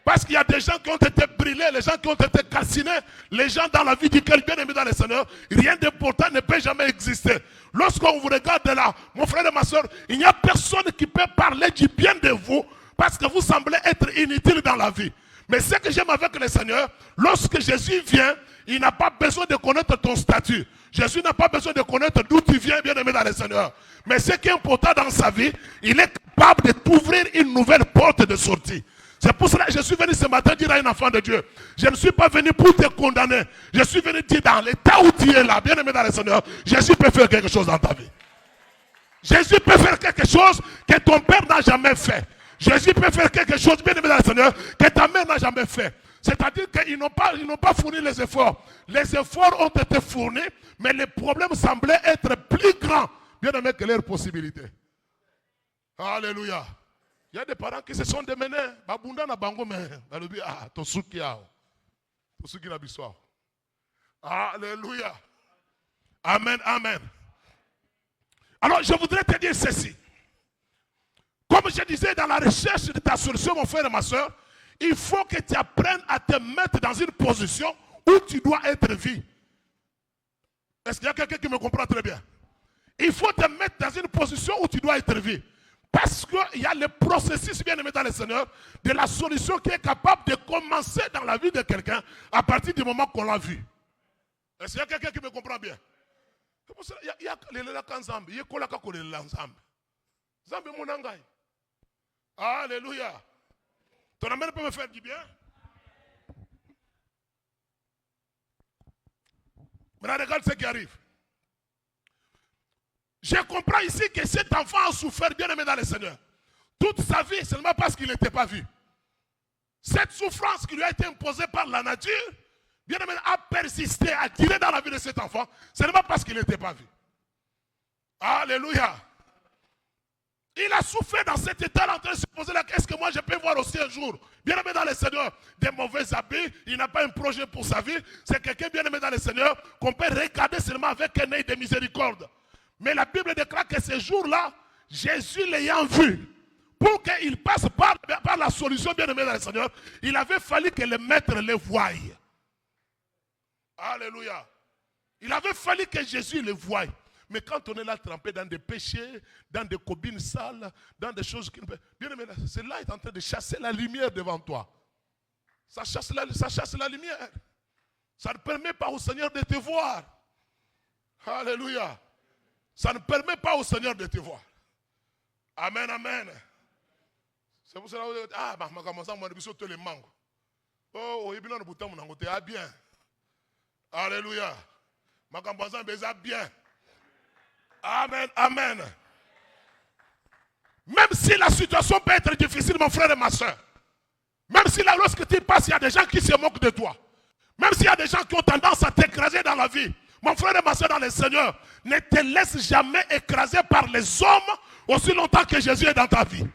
Parce qu'il y a des gens qui ont été brûlés, les gens qui ont été calcinés, les gens dans la vie duquel, bien aimé dans le Seigneur, rien d'important ne peut jamais exister. Lorsqu'on vous regarde de là, mon frère et ma soeur, il n'y a personne qui peut parler du bien de vous parce que vous semblez être inutile dans la vie. Mais ce que j'aime avec le Seigneur, lorsque Jésus vient, il n'a pas besoin de connaître ton statut. Jésus n'a pas besoin de connaître d'où tu viens, bien aimé dans le Seigneur. Mais ce qui est important dans sa vie, il est capable de t'ouvrir une nouvelle porte de sortie. C'est pour cela que je suis venu ce matin dire à un enfant de Dieu, je ne suis pas venu pour te condamner. Je suis venu dire dans l'état où tu es là, bien aimé dans le Seigneur, Jésus peut faire quelque chose dans ta vie. Jésus peut faire quelque chose que ton père n'a jamais fait. Jésus peut faire quelque chose, bien aimé dans le Seigneur, que ta mère n'a jamais fait. C'est-à-dire qu'ils n'ont pas fourni les efforts. Les efforts ont été fournis, mais les problèmes semblaient être plus grands, bien aimé, que leurs possibilités. Alléluia. Il y a des parents qui se sont démenés. Alléluia. Amen, amen. Alors, je voudrais te dire ceci. Comme je disais, dans la recherche de ta solution, mon frère et ma soeur, il faut que tu apprennes à te mettre dans une position où tu dois être vu. Est-ce qu'il y a quelqu'un qui me comprend très bien? Il faut te mettre dans une position où tu dois être vu. Parce qu'il y a le processus, bien aimé dans le Seigneur, de la solution qui est capable de commencer dans la vie de quelqu'un à partir du moment qu'on l'a vu. Est-ce qu'il y a quelqu'un qui me comprend bien? C'est pour ça qu'il y a les Nzambe, il y a les Nzambe. Nzambe monangai. Alléluia. Ton amen peut me faire du bien? Maintenant, regarde ce qui arrive. Je comprends ici que cet enfant a souffert, bien aimé dans le Seigneur. Toute sa vie, seulement parce qu'il n'était pas vu. Cette souffrance qui lui a été imposée par la nature, bien aimé, a persisté, a duré dans la vie de cet enfant, seulement parce qu'il n'était pas vu. Alléluia. Il a souffert dans cet état en train de se poser la question, est-ce que moi je peux voir aussi un jour, bien aimé dans le Seigneur, des mauvais habits, il n'a pas un projet pour sa vie, c'est quelqu'un bien aimé dans le Seigneur qu'on peut regarder seulement avec un œil de miséricorde. Mais la Bible déclare que ce jour-là, Jésus l'ayant vu, pour qu'il passe par la solution bien aimée dans le Seigneur, il avait fallu que le maître les voie. Alléluia. Il avait fallu que Jésus les voie. Mais quand on est là trempé dans des péchés, dans des cobines sales, dans des choses qui ne peuvent... Bien aimé, cela est en train de chasser la lumière devant toi. Ça chasse la lumière. Ça ne permet pas au Seigneur de te voir. Alléluia. Ça ne permet pas au Seigneur de te voir. Amen, amen. C'est pour cela que vous dites, ah, je commence à me les mango. Oh, il y a un bouton, ah bien. Alléluia. Je commence à me bien. Amen, amen. Même si la situation peut être difficile, mon frère et ma soeur. Même si là, lorsque tu passes, il y a des gens qui se moquent de toi. Même s'il y a des gens qui ont tendance à t'écraser dans la vie. Mon frère et ma soeur dans le Seigneur, ne te laisse jamais écraser par les hommes aussi longtemps que Jésus est dans ta vie.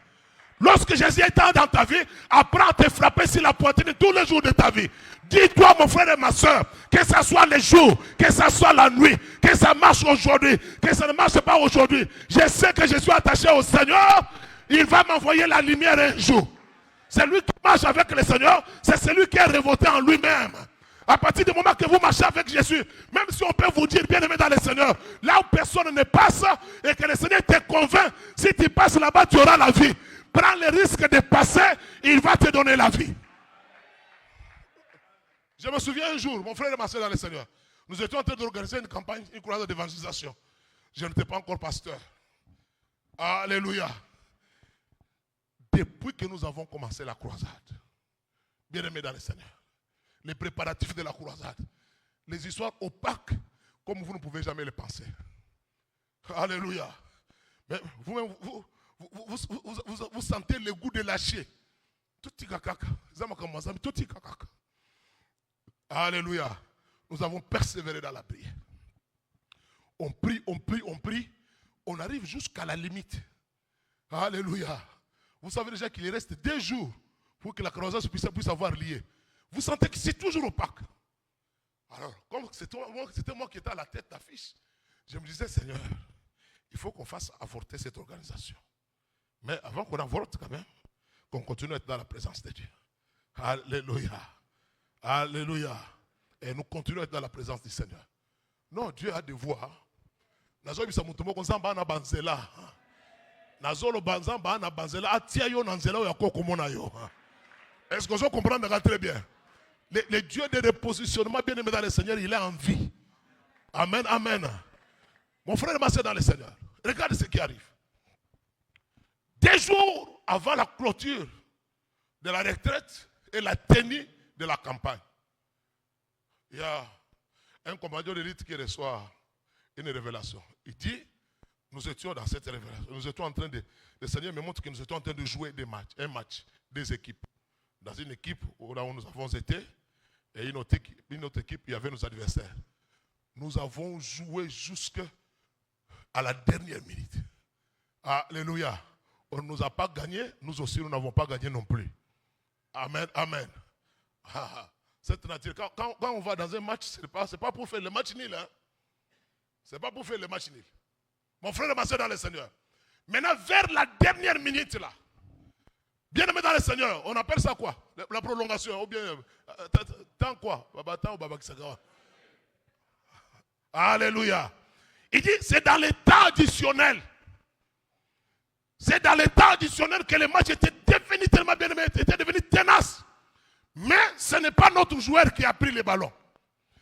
Lorsque Jésus est dans ta vie, apprends à te frapper sur la poitrine tous les jours de ta vie. Dis-toi, mon frère et ma soeur, que ce soit les jours, que ce soit la nuit, que ça marche aujourd'hui, que ça ne marche pas aujourd'hui. Je sais que je suis attaché au Seigneur, il va m'envoyer la lumière un jour. Celui qui marche avec le Seigneur, c'est celui qui est révolté en lui-même. À partir du moment que vous marchez avec Jésus, même si on peut vous dire bien aimé dans le Seigneur, là où personne ne passe et que le Seigneur te convainc, si tu passes là-bas, tu auras la vie. Prends le risque de passer, il va te donner la vie. Je me souviens un jour, mon frère et ma soeur dans le Seigneur, nous étions en train d'organiser une campagne, une croisade d'évangélisation. Je n'étais pas encore pasteur. Alléluia. Depuis que nous avons commencé la croisade, bien aimé dans le Seigneur, les préparatifs de la croisade, les histoires opaques, comme vous ne pouvez jamais les penser. Alléluia. Mais vous sentez le goût de lâcher. Alléluia. Nous avons persévéré dans la prière. On prie, on prie, on prie. On arrive jusqu'à la limite. Alléluia. Vous savez déjà qu'il reste 2 jours pour que la croisade puisse avoir lieu. Vous sentez que c'est toujours opaque. Alors, comme c'était moi qui étais à la tête d'affiche, je me disais, Seigneur, il faut qu'on fasse avorter cette organisation. Mais avant qu'on avorte quand même, qu'on continue à être dans la présence de Dieu. Alléluia. Alléluia. Et nous continuons à être dans la présence du Seigneur. Non, Dieu a des voix. Est-ce que vous comprenez très bien? Le Dieu de repositionnement bien aimé dans le Seigneur, il est en vie. Amen, amen. Mon frère et ma soeur dans le Seigneur, regardez ce qui arrive. 2 jours avant la clôture de la retraite et la tenue de la campagne, il y a un commandant d'élite qui reçoit une révélation. Il dit, nous étions dans cette révélation. Nous étions en train de... Le Seigneur me montre que nous étions en train de jouer un match, 2 équipes. Dans une équipe où, là où nous avons été, et une autre équipe, il y avait nos adversaires. Nous avons joué jusqu'à la dernière minute. Alléluia. On ne nous a pas gagné, nous aussi nous n'avons pas gagné non plus. Amen, amen. Cette nature, quand on va dans un match, ce n'est pas pour faire le match nul. Hein? Ce n'est pas pour faire le match nul. Mon frère et ma soeur dans le Seigneur. Maintenant, vers la dernière minute là, bien aimé dans le Seigneur, on appelle ça quoi? La prolongation, ou bien, tant quoi? Alléluia. Il dit, c'est dans l'état additionnel. C'est dans l'état additionnel que le match était devenu tellement bien aimé, était devenu tenace. Mais ce n'est pas notre joueur qui a pris le ballon.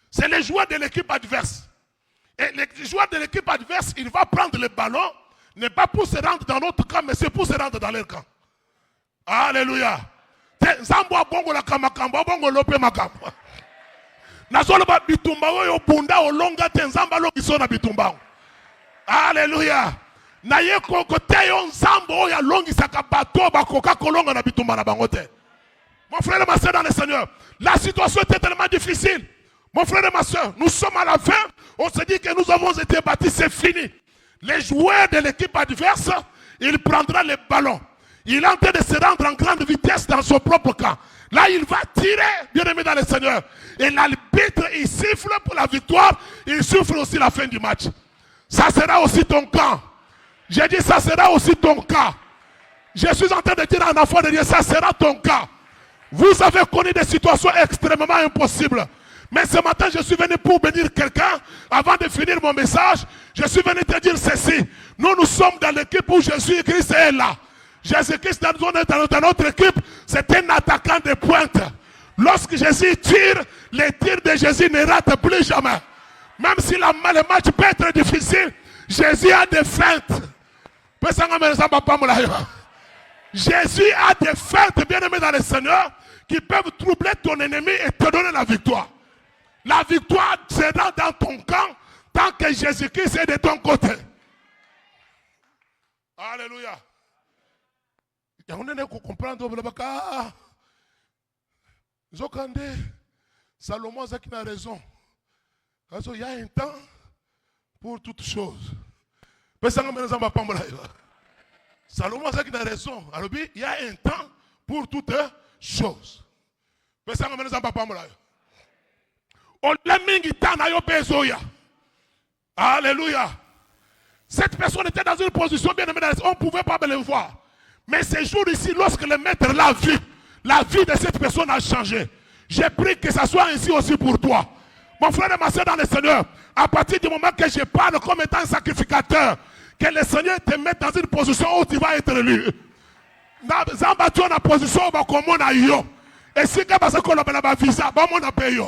C'est les joueurs de l'équipe adverse. Et les joueurs de l'équipe adverse, il va prendre le ballon, n'est pas pour se rendre dans notre camp, mais c'est pour se rendre dans leur camp. Alléluia. Zambwa bongo la kamakamba bongo lope makamba. Nazolo ba bitumba yo bunda olonga te nzamba lo kisona bitumba. Alléluia. Na ye kokote yo nzambo ya longi saka bato ba koka kolonga na bitumba na bango te. Mon frère et ma soeur dans le Seigneur, la situation était tellement difficile. Mon frère et ma soeur, nous sommes à la fin. On se dit que nous avons été bâtis, c'est fini. Les joueurs de l'équipe adverse, il prendra le ballon. Il est en train de se rendre en grande vitesse dans son propre camp. Là, il va tirer, bien aimé dans le Seigneur. Et l'arbitre, il siffle pour la victoire. Il siffle aussi la fin du match. Ça sera aussi ton camp. J'ai dit, ça sera aussi ton cas. Je suis en train de dire à un enfant de Dieu, ça sera ton cas. Vous avez connu des situations extrêmement impossibles. Mais ce matin, je suis venu pour bénir quelqu'un. Avant de finir mon message, je suis venu te dire ceci. Nous sommes dans l'équipe où Jésus-Christ est là. Jésus-Christ dans notre équipe, c'est un attaquant de pointe. Lorsque Jésus tire, les tirs de Jésus ne ratent plus jamais. Même si le match peut être difficile, Jésus a des feintes. Jésus a des feintes, bien aimés dans le Seigneur, qui peuvent troubler ton ennemi et te donner la victoire. La victoire sera dans ton camp tant que Jésus-Christ est de ton côté. Alléluia. Il y a un qui comprend. Zokande, Salomon qui a raison. Il y a un temps pour toutes choses. Salomon qui a raison. Il y a un temps pour toutes choses. Alléluia. Cette personne était dans une position bien aimée. On ne pouvait pas le voir. Mais ce jour ici, lorsque le maître l'a vu, la vie de cette personne a changé. J'ai pris que ça soit ainsi aussi pour toi. Mon frère et ma soeur dans le Seigneur, à partir du moment que je parle comme étant un sacrificateur, que le Seigneur te mette dans une position où tu vas être élu. Dans la position où tu vas être. Et si tu as un visa, tu vas payer.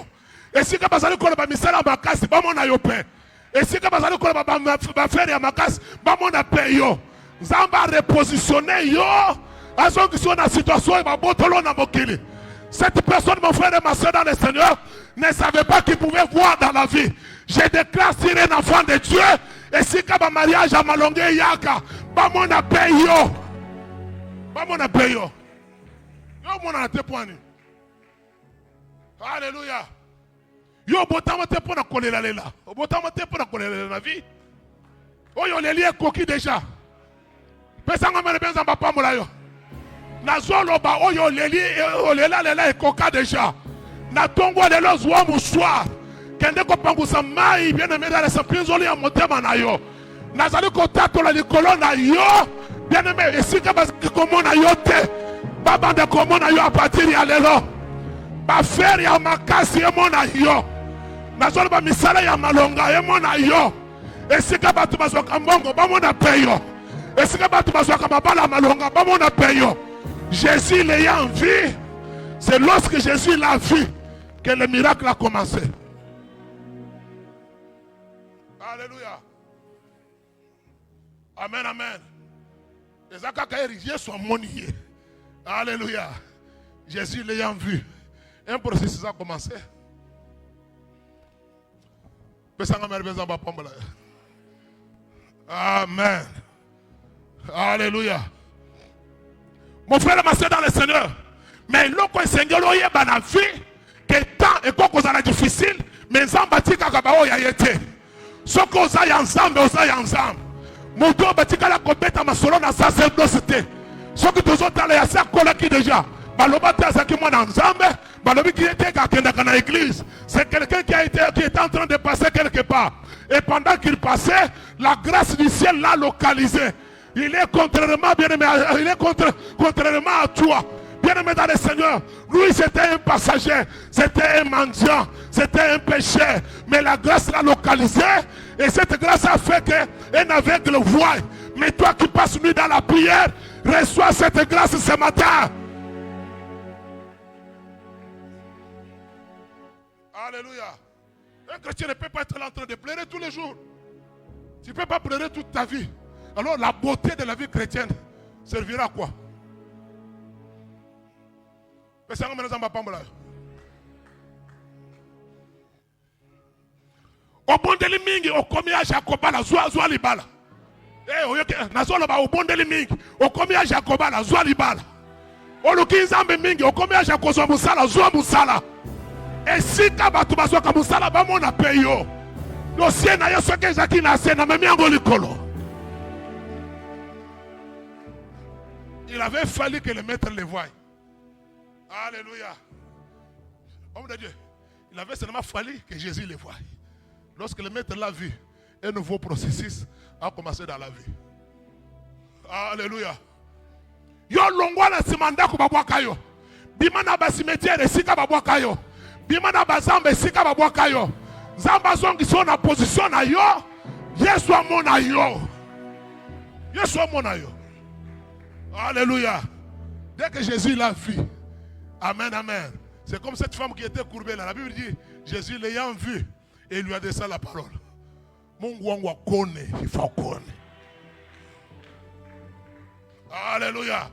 Et si tu as un misère à ma casse, tu vas payer. Et si tu as un faire à ma casse, tu vas payer. Zamba repositionner yo. Cette personne, mon frère et ma soeur dans le Seigneur, ne savait pas qu'il pouvait voir dans la vie. Je déclare sur un enfant de Dieu. Et si tu as un mariage à Malongé Yaka, tu vas payer. Tu vas payer. Alléluia. Yo botama te pona kolela lela. Botama te pona kolela la vie. Oyo leli ekoki déjà. Pesanga mele benza papa molayo. Nazolo ba oyo leli olela lela ekoka déjà. Na tongo lelo zwa muswa. Kende ko pangusa mai bien aimé dans les pinzoli ya motema na yo. Nazali ko tatola likolo na yo. Bien aimé esika bazaki komona yo te. Baba de komona yo a partir ya lelo. Ba faire ya makasi emona yo. Nazolo ba misala ya malonga emona yo. Esika batu bazwaka mbongo bamona peyo. Esika batu bazwaka mabala malonga bamona peyo. Jésus l'ayant vu, c'est lorsque Jésus l'a vu que le miracle a commencé. Alléluia. Amen, amen. Les accacaïriers sont moniés. Alléluia. Jésus l'ayant vu, un processus a commencé. Amen. Alléluia. Mon frère et ma soeur dans le Seigneur, mais l'autre Seigneur est dans la vie, que temps et quoi qu'on a difficile, mais Zambati Kakabao y a été. Ce qu'on a ensemble, on a ensemble. Mon Dieu, Batika la compète à ma solo dans sa simplicité. Ce que nous autres allés à sa collègue déjà. Balobata Zaki mon ensemble, Balobi qui était dans l'église. C'est quelqu'un qui était en train de passer quelque part. Et pendant qu'il passait, la grâce du ciel l'a localisé. Il est contrairement bien aimé, il est contrairement à toi. Bien aimé dans le Seigneur, lui c'était un passager, c'était un mendiant, c'était un pécheur. Mais la grâce l'a localisé et cette grâce a fait qu'un aveugle voit. Mais toi qui passes nuit dans la prière, reçois cette grâce ce matin. Alléluia. Un chrétien ne peut pas être là en train de pleurer tous les jours. Tu ne peux pas pleurer toute ta vie. Alors la beauté de la vie chrétienne servira à quoi? Au bon de mingi au combien Jacoba la zwa libala. Eh oyoke nazola ba au bon de mingi au combien Jacoba la zwa libala. O lukinzambe mingi au combien Jacoba musala zwa musala. Et si kabatu bazwa ka musala ba mona peyo. No siena yo soke zaki na sena memi angoli kolo. Il avait fallu que le maître le voie. Alléluia. Homme de Dieu, il avait seulement fallu que Jésus le voie. Lorsque le maître l'a vu, un nouveau processus a commencé dans la vie. Alléluia. Yo longwa na simanda ko babwaka yo. Bima na ba cimetière esika babwaka yo. Bima na ba zamba esika babwaka yo. Zamba zongi so na position na yo. Yesu amona yo. Yesu amona yo. Alléluia. Dès que Jésus l'a vu. Amen, amen. C'est comme cette femme qui était courbée là. La Bible dit, Jésus l'ayant vu, et il lui a descendu la parole. Mungu wangu akone, il faut akone. Alléluia.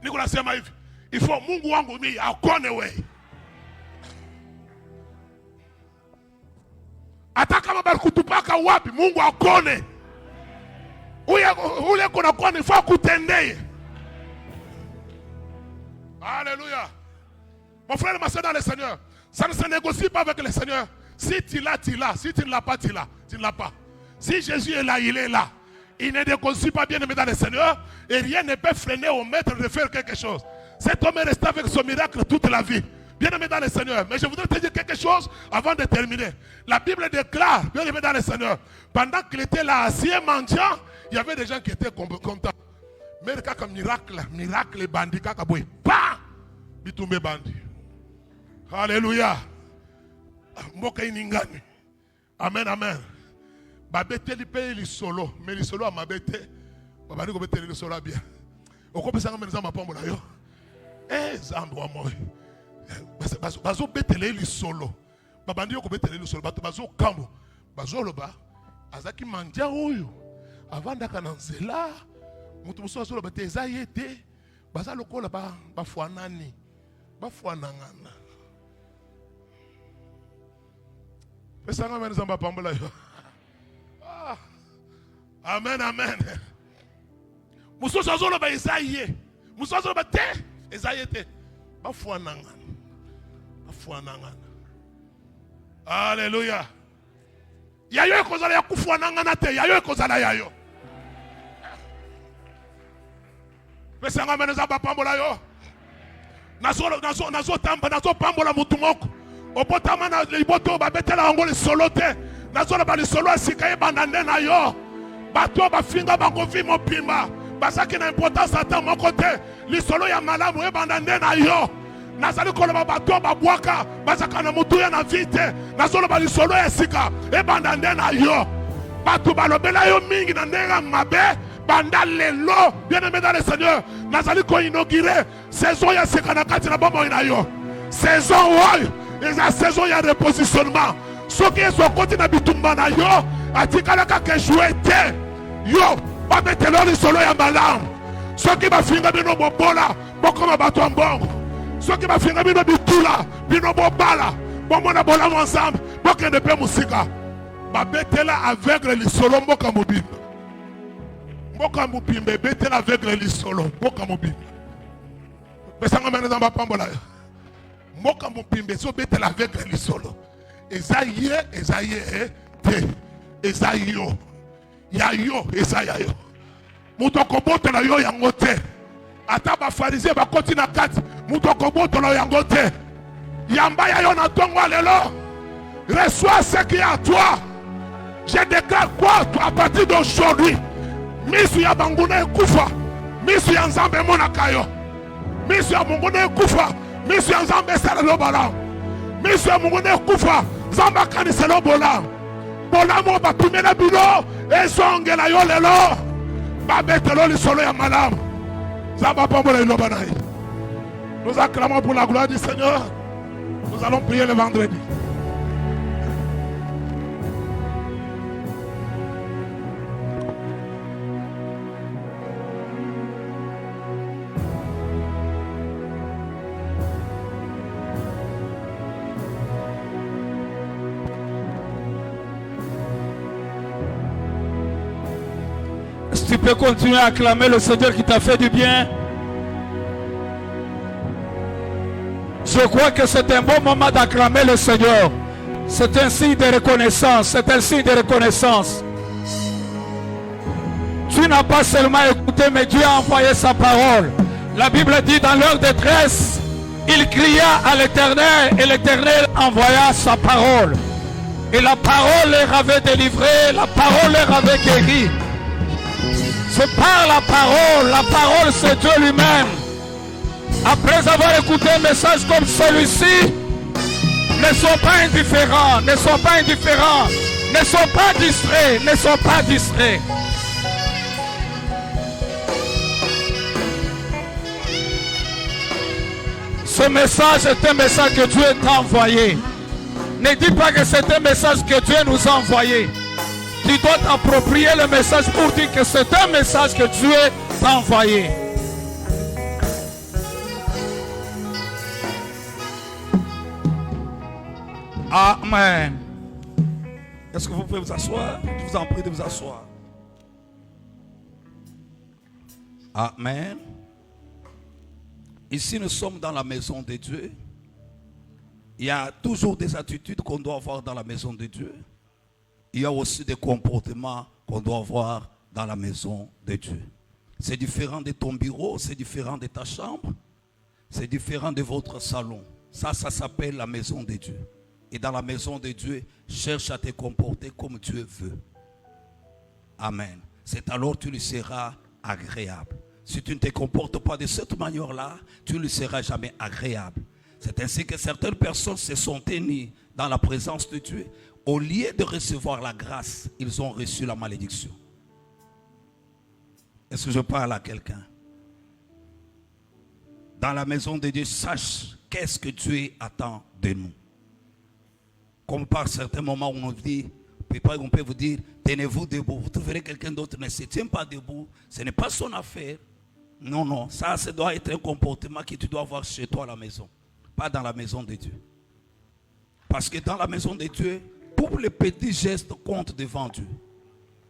Nicolas sema hivi, il faut Mungu wangu mimi akone we. Hata kama balikutupaka wapi, Mungu akone. Ule kuna kone, il faut kutendeye. Alléluia. Mon frère, ma soeur dans le Seigneur, ça ne se négocie pas avec le Seigneur. Si tu l'as, tu l'as. Si tu ne l'as pas, tu l'as. Tu ne l'as pas. Si Jésus est là, il est là. Il ne négocie pas bien aimé dans le Seigneur. Et rien ne peut freiner au maître de faire quelque chose. Cet homme est resté avec son miracle toute la vie. Bien aimé dans le Seigneur. Mais je voudrais te dire quelque chose avant de terminer. La Bible déclare, bien aimé dans le Seigneur, pendant qu'il était là assis et mendiant, il y avait des gens qui étaient contents. Mais le cas comme miracle bandit, kakaboy, pa, bitumbe bandit. Alléluia. Mboka iningani. Amen, amen. Babete li paye li solo, mais li solo a mabete. Babani ko beteli li solo bien. Okope sanga menza mapambo la yo. Zambo amoy. Bazo beteli li solo. Babandi ko beteli li solo, bazo kambo. Bazo loba azaki manja oyo. Avanda kana nzela. Mutu muso solo bete ezayete. Baza lokola ba fuanani. Ba fuanangana. Pesanga menza mapambo la yo. Amen, amen. Musoso zolo ba Isaïe. Musoso zolo ba te Isaïe te. Ba fuananga. Alléluia. Yayo ekozala ya kufuananga na te. Yayo ekozala yayo. Pesanga meneza ba pambola yo. Nazo pambola mutu moko. Opotama na liboto ba betela ngole solo te. Nazo ba li solo asika e bandande na yo. Bato bafinga bakovi mopimba basaki na importance ata moko te lisolo ya malamu ebandande na yo nazali koloba bato babwaka basaka na mutu ya na vite nazoloba lisolo ya sika ebandande na yo bato balobela yo mingi na ndenga mabe banda lelo bien aimé dans le Seigneur nazali ko inaugurer saison ya sika na kati na bomoi na yo saison oyo eza saison ya repositionnement soki ezo koti na bitumba na yo atikalaka ke jouer te yo babetelo lisolo ya malamu soki bafinga bino bobola bokoma bato mbongo soki bafinga bino bitula bino bobala bomona bolamu ensemble bokende pe musika babetela aveugle lisolo mboka mobimba ebetela aveugle lisolo mboka mobimba pesanga meneza bapambola mboka mobimba ezobetela aveugle lisolo eza ye te eza yo ya yo eza ya yo mutu akobotela yo yango te ata bafarisien bakoti na kati mutu akobotela yango te yamba ya yo na ntongo lelo reçois ce qui est à toi. Je déclare quoi à partir d'aujourd'hui misu ya banguna ekufa misu ya nzambe monaka yo misu ya munguna ekufa misu ya nzambe esala lobala misu ya munguna ekufa nzambe akanisela bola bolamo batumela bino ezongela yo lelo babetelo lisolo ya malamu nzambe apambola iloba na ye. Nous acclamons pour la gloire du Seigneur. Nous allons prier le vendredi. Tu peux continuer à acclamer le Seigneur qui t'a fait du bien. Je crois que c'est un bon moment d'acclamer le Seigneur. C'est un signe de reconnaissance. C'est un signe de reconnaissance. Tu n'as pas seulement écouté, mais Dieu a envoyé sa parole. La Bible dit dans leur détresse, il cria à l'Éternel et l'Éternel envoya sa parole. Et la parole leur avait délivré, la parole leur avait guéri. C'est par la parole c'est Dieu lui-même. Après avoir écouté un message comme celui-ci, ne sois pas indifférent, ne sois pas indifférent, ne sois pas distrait, ne sois pas distrait. Ce message est un message que Dieu t'a envoyé. Ne dis pas que c'est un message que Dieu nous a envoyé. Tu dois t'approprier le message pour dire que c'est un message que Dieu t'a envoyé. Amen. Est-ce que vous pouvez vous asseoir? Je vous en prie de vous asseoir. Amen. Ici, nous sommes dans la maison de Dieu. Il y a toujours des attitudes qu'on doit avoir dans la maison de Dieu. Il y a aussi des comportements qu'on doit avoir dans la maison de Dieu. C'est différent de ton bureau, c'est différent de ta chambre, c'est différent de votre salon. Ça s'appelle la maison de Dieu. Et dans la maison de Dieu, cherche à te comporter comme Dieu veut. Amen. C'est alors que tu lui seras agréable. Si tu ne te comportes pas de cette manière-là, tu ne lui seras jamais agréable. C'est ainsi que certaines personnes se sont tenues dans la présence de Dieu. Au lieu de recevoir la grâce, ils ont reçu la malédiction. Est-ce que je parle à quelqu'un? Dans la maison de Dieu, sache qu'est-ce que Dieu attend de nous. Comme par certains moments où on dit, on peut vous dire, tenez-vous debout. Vous trouverez quelqu'un d'autre ne se tient pas debout. Ce n'est pas son affaire. Non, non. Ça doit être un comportement que tu dois avoir chez toi à la maison. Pas dans la maison de Dieu. Parce que dans la maison de Dieu, tous les petits gestes comptent devant Dieu.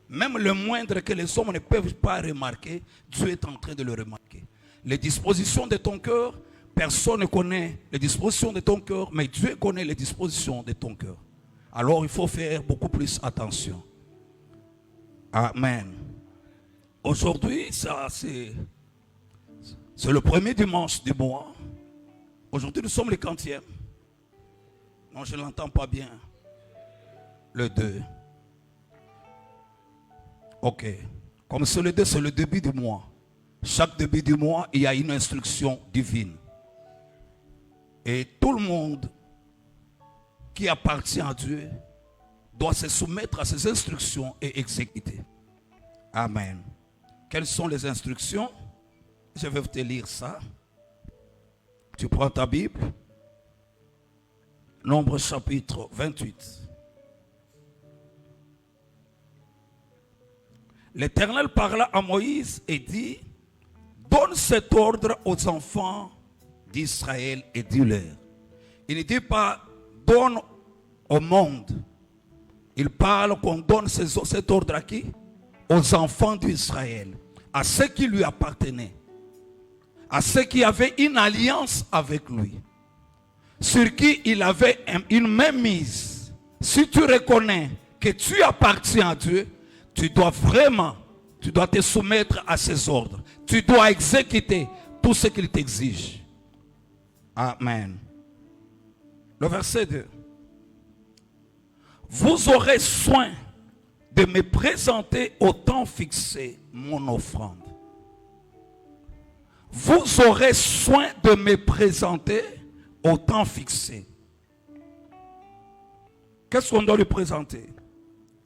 Même le moindre que les hommes ne peuvent pas remarquer, Dieu est en train de le remarquer. Les dispositions de ton cœur, personne ne connaît les dispositions de ton cœur, mais Dieu connaît les dispositions de ton cœur. Alors il faut faire beaucoup plus attention. Amen. Aujourd'hui, c'est le premier dimanche du mois. Aujourd'hui, nous sommes le 40e. Non, je ne l'entends pas bien. Le 2. Ok. Comme c'est le 2, c'est le début du mois. Chaque début du mois, il y a une instruction divine. Et tout le monde qui appartient à Dieu doit se soumettre à ces instructions et exécuter. Amen. Quelles sont les instructions? Je vais te lire ça. Tu prends ta Bible. Nombre chapitre 28. L'Éternel parla à Moïse et dit, donne cet ordre aux enfants d'Israël et dis-leur. Il ne dit pas donne au monde. Il parle qu'on donne cet ordre à qui? Aux enfants d'Israël, à ceux qui lui appartenaient, à ceux qui avaient une alliance avec lui, sur qui il avait une mainmise. Si tu reconnais que tu appartiens à Dieu, tu dois te soumettre à ses ordres. Tu dois exécuter tout ce qu'il t'exige. Amen. Le verset 2. Vous aurez soin de me présenter au temps fixé mon offrande. Vous aurez soin de me présenter au temps fixé. Qu'est-ce qu'on doit lui présenter?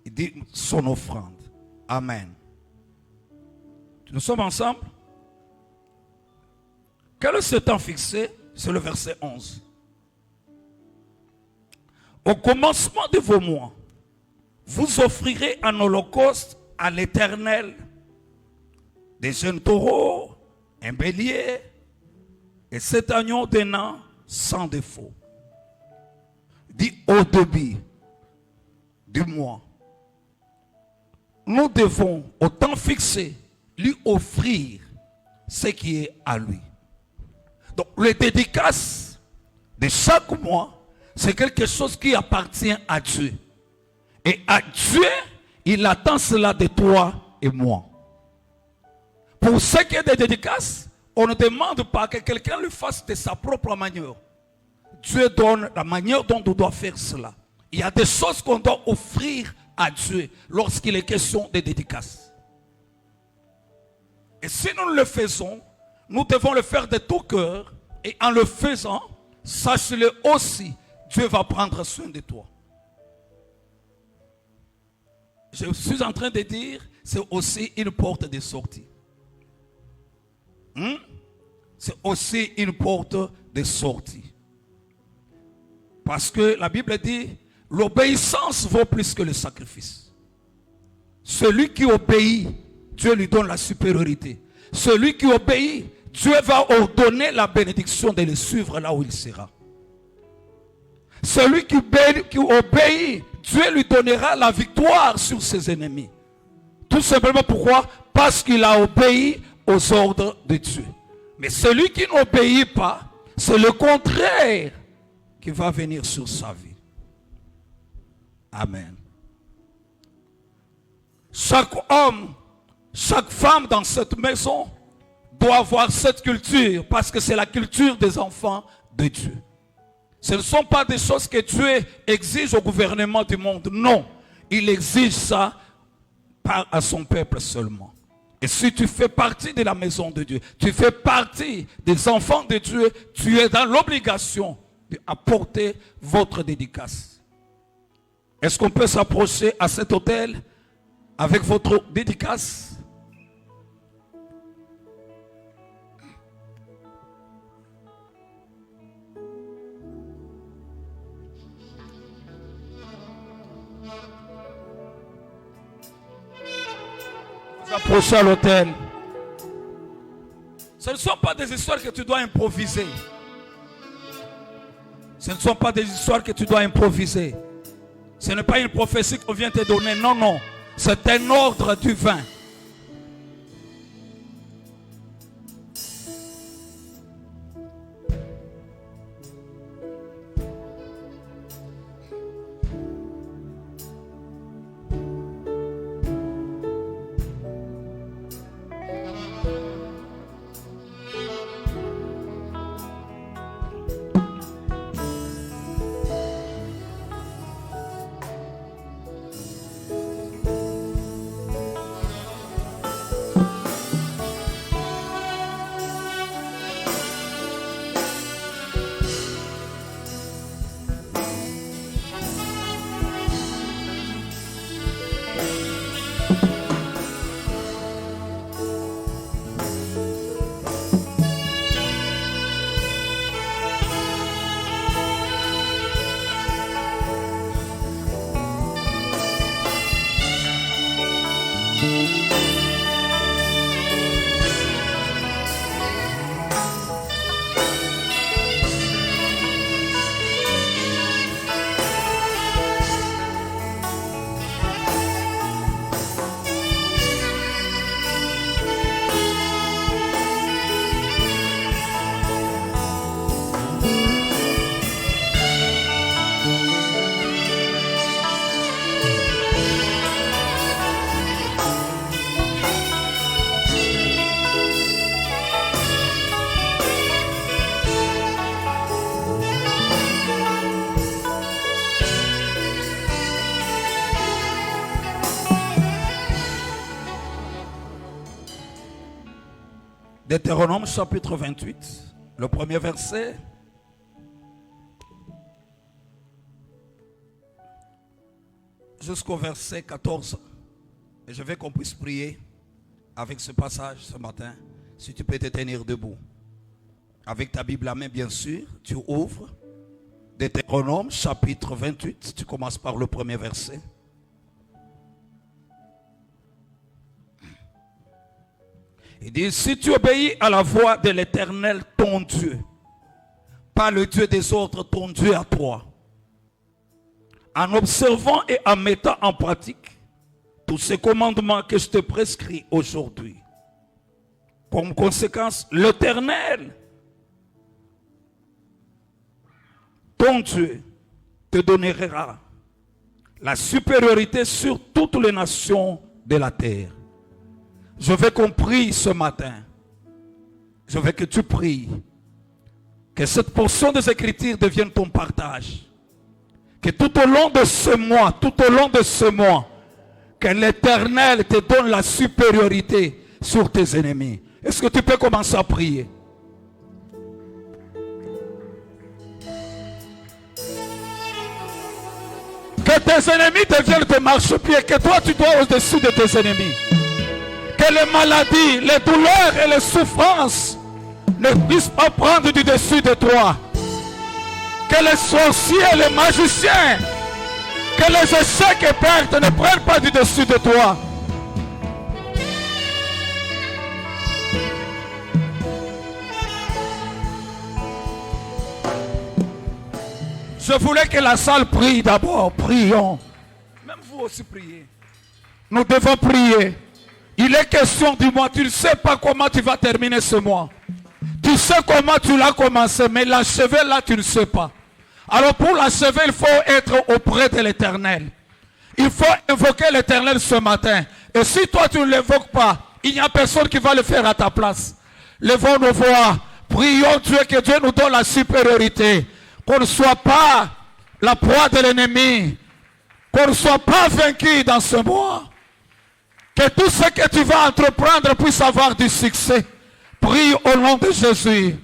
Il dit son offrande. Amen. Nous sommes ensemble. Quel est ce temps fixé? C'est le verset 11. Au commencement de vos mois, vous offrirez un holocauste à l'Éternel des jeunes taureaux, un bélier et 7 agneaux d'un an sans défaut. Dit au début du mois, nous devons au temps fixé lui offrir ce qui est à lui. Donc les dédicaces de chaque mois, c'est quelque chose qui appartient à Dieu. Et à Dieu, il attend cela de toi et moi. Pour ce qui est des dédicaces, on ne demande pas que quelqu'un le fasse de sa propre manière. Dieu donne la manière dont on doit faire cela. Il y a des choses qu'on doit offrir à Dieu lorsqu'il est question de dédicaces. Et si nous le faisons, nous devons le faire de tout cœur. Et en le faisant, sache-le aussi, Dieu va prendre soin de toi. Je suis en train de dire, c'est aussi une porte de sortie. C'est aussi une porte de sortie. Parce que la Bible dit, l'obéissance vaut plus que le sacrifice. Celui qui obéit, Dieu lui donne la supériorité. Celui qui obéit, Dieu va ordonner la bénédiction de le suivre là où il sera. Celui qui obéit, Dieu lui donnera la victoire sur ses ennemis. Tout simplement pourquoi? Parce qu'il a obéi aux ordres de Dieu. Mais celui qui n'obéit pas, c'est le contraire qui va venir sur sa vie. Amen. Chaque homme, chaque femme dans cette maison doit avoir cette culture parce que c'est la culture des enfants de Dieu. Ce ne sont pas des choses que Dieu exige au gouvernement du monde. Non, il exige ça à son peuple seulement. Et si tu fais partie de la maison de Dieu, tu fais partie des enfants de Dieu, tu es dans l'obligation d'apporter votre dédicace. Est-ce qu'on peut s'approcher à cet hôtel avec votre dédicace? Approcher à l'hôtel. Ce ne sont pas des histoires que tu dois improviser. Ce ne sont pas des histoires que tu dois improviser. Ce n'est pas une prophétie qu'on vient te donner. Non, non. C'est un ordre divin. Deutéronome chapitre 28, le premier verset. Jusqu'au verset 14. Et je veux qu'on puisse prier avec ce passage ce matin. Si tu peux te tenir debout. Avec ta Bible à main, bien sûr, tu ouvres. Deutéronome chapitre 28, tu commences par le premier verset. Il dit, si tu obéis à la voix de l'Éternel, ton Dieu, pas le Dieu des autres, ton Dieu à toi, en observant et en mettant en pratique tous ces commandements que je te prescris aujourd'hui, comme conséquence, l'Éternel, ton Dieu, te donnera la supériorité sur toutes les nations de la terre. Je veux qu'on prie ce matin. Je veux que tu pries. Que cette portion des Écritures devienne ton partage. Que tout au long de ce mois, que l'Éternel te donne la supériorité sur tes ennemis. Est-ce que tu peux commencer à prier? Que tes ennemis deviennent tes marchepieds, que toi tu dois au-dessus de tes ennemis. Que les maladies, les douleurs et les souffrances ne puissent pas prendre du dessus de toi. Que les sorciers, les magiciens, que les échecs et pertes ne prennent pas du dessus de toi. Je voulais que la salle prie d'abord. Prions. Même vous aussi priez. Nous devons prier. Il est question du mois. Tu ne sais pas comment tu vas terminer ce mois. Tu sais comment tu l'as commencé, mais l'achever là, tu ne sais pas. Alors pour l'achever, il faut être auprès de l'Éternel. Il faut invoquer l'Éternel ce matin. Et si toi tu ne l'évoques pas, il n'y a personne qui va le faire à ta place. Levons nos voix. Prions Dieu, que Dieu nous donne la supériorité. Qu'on ne soit pas la proie de l'ennemi. Qu'on ne soit pas vaincu dans ce mois. Que tout ce que tu vas entreprendre puisse avoir du succès. Prie au nom de Jésus.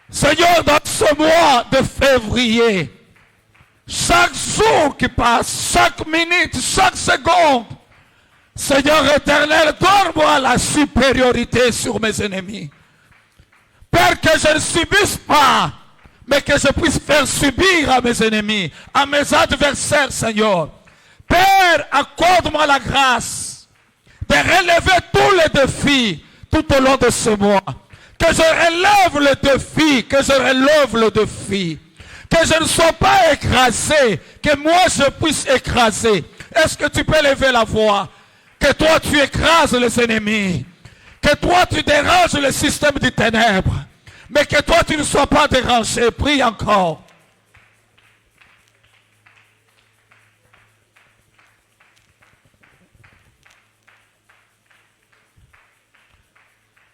Seigneur, dans ce mois de février, chaque jour qui passe, chaque minute, chaque seconde, Seigneur éternel, donne-moi la supériorité sur mes ennemis. Père, que je ne subisse pas, mais que je puisse faire subir à mes ennemis, à mes adversaires, Seigneur. Père, accorde-moi la grâce de relever tous les défis tout au long de ce mois. Que je relève le défi, que je relève le défi. Que je ne sois pas écrasé, que moi je puisse écraser. Est-ce que tu peux lever la voix? Que toi tu écrases les ennemis. Que toi tu déranges le système des ténèbres. Mais que toi tu ne sois pas dérangé. Prie encore.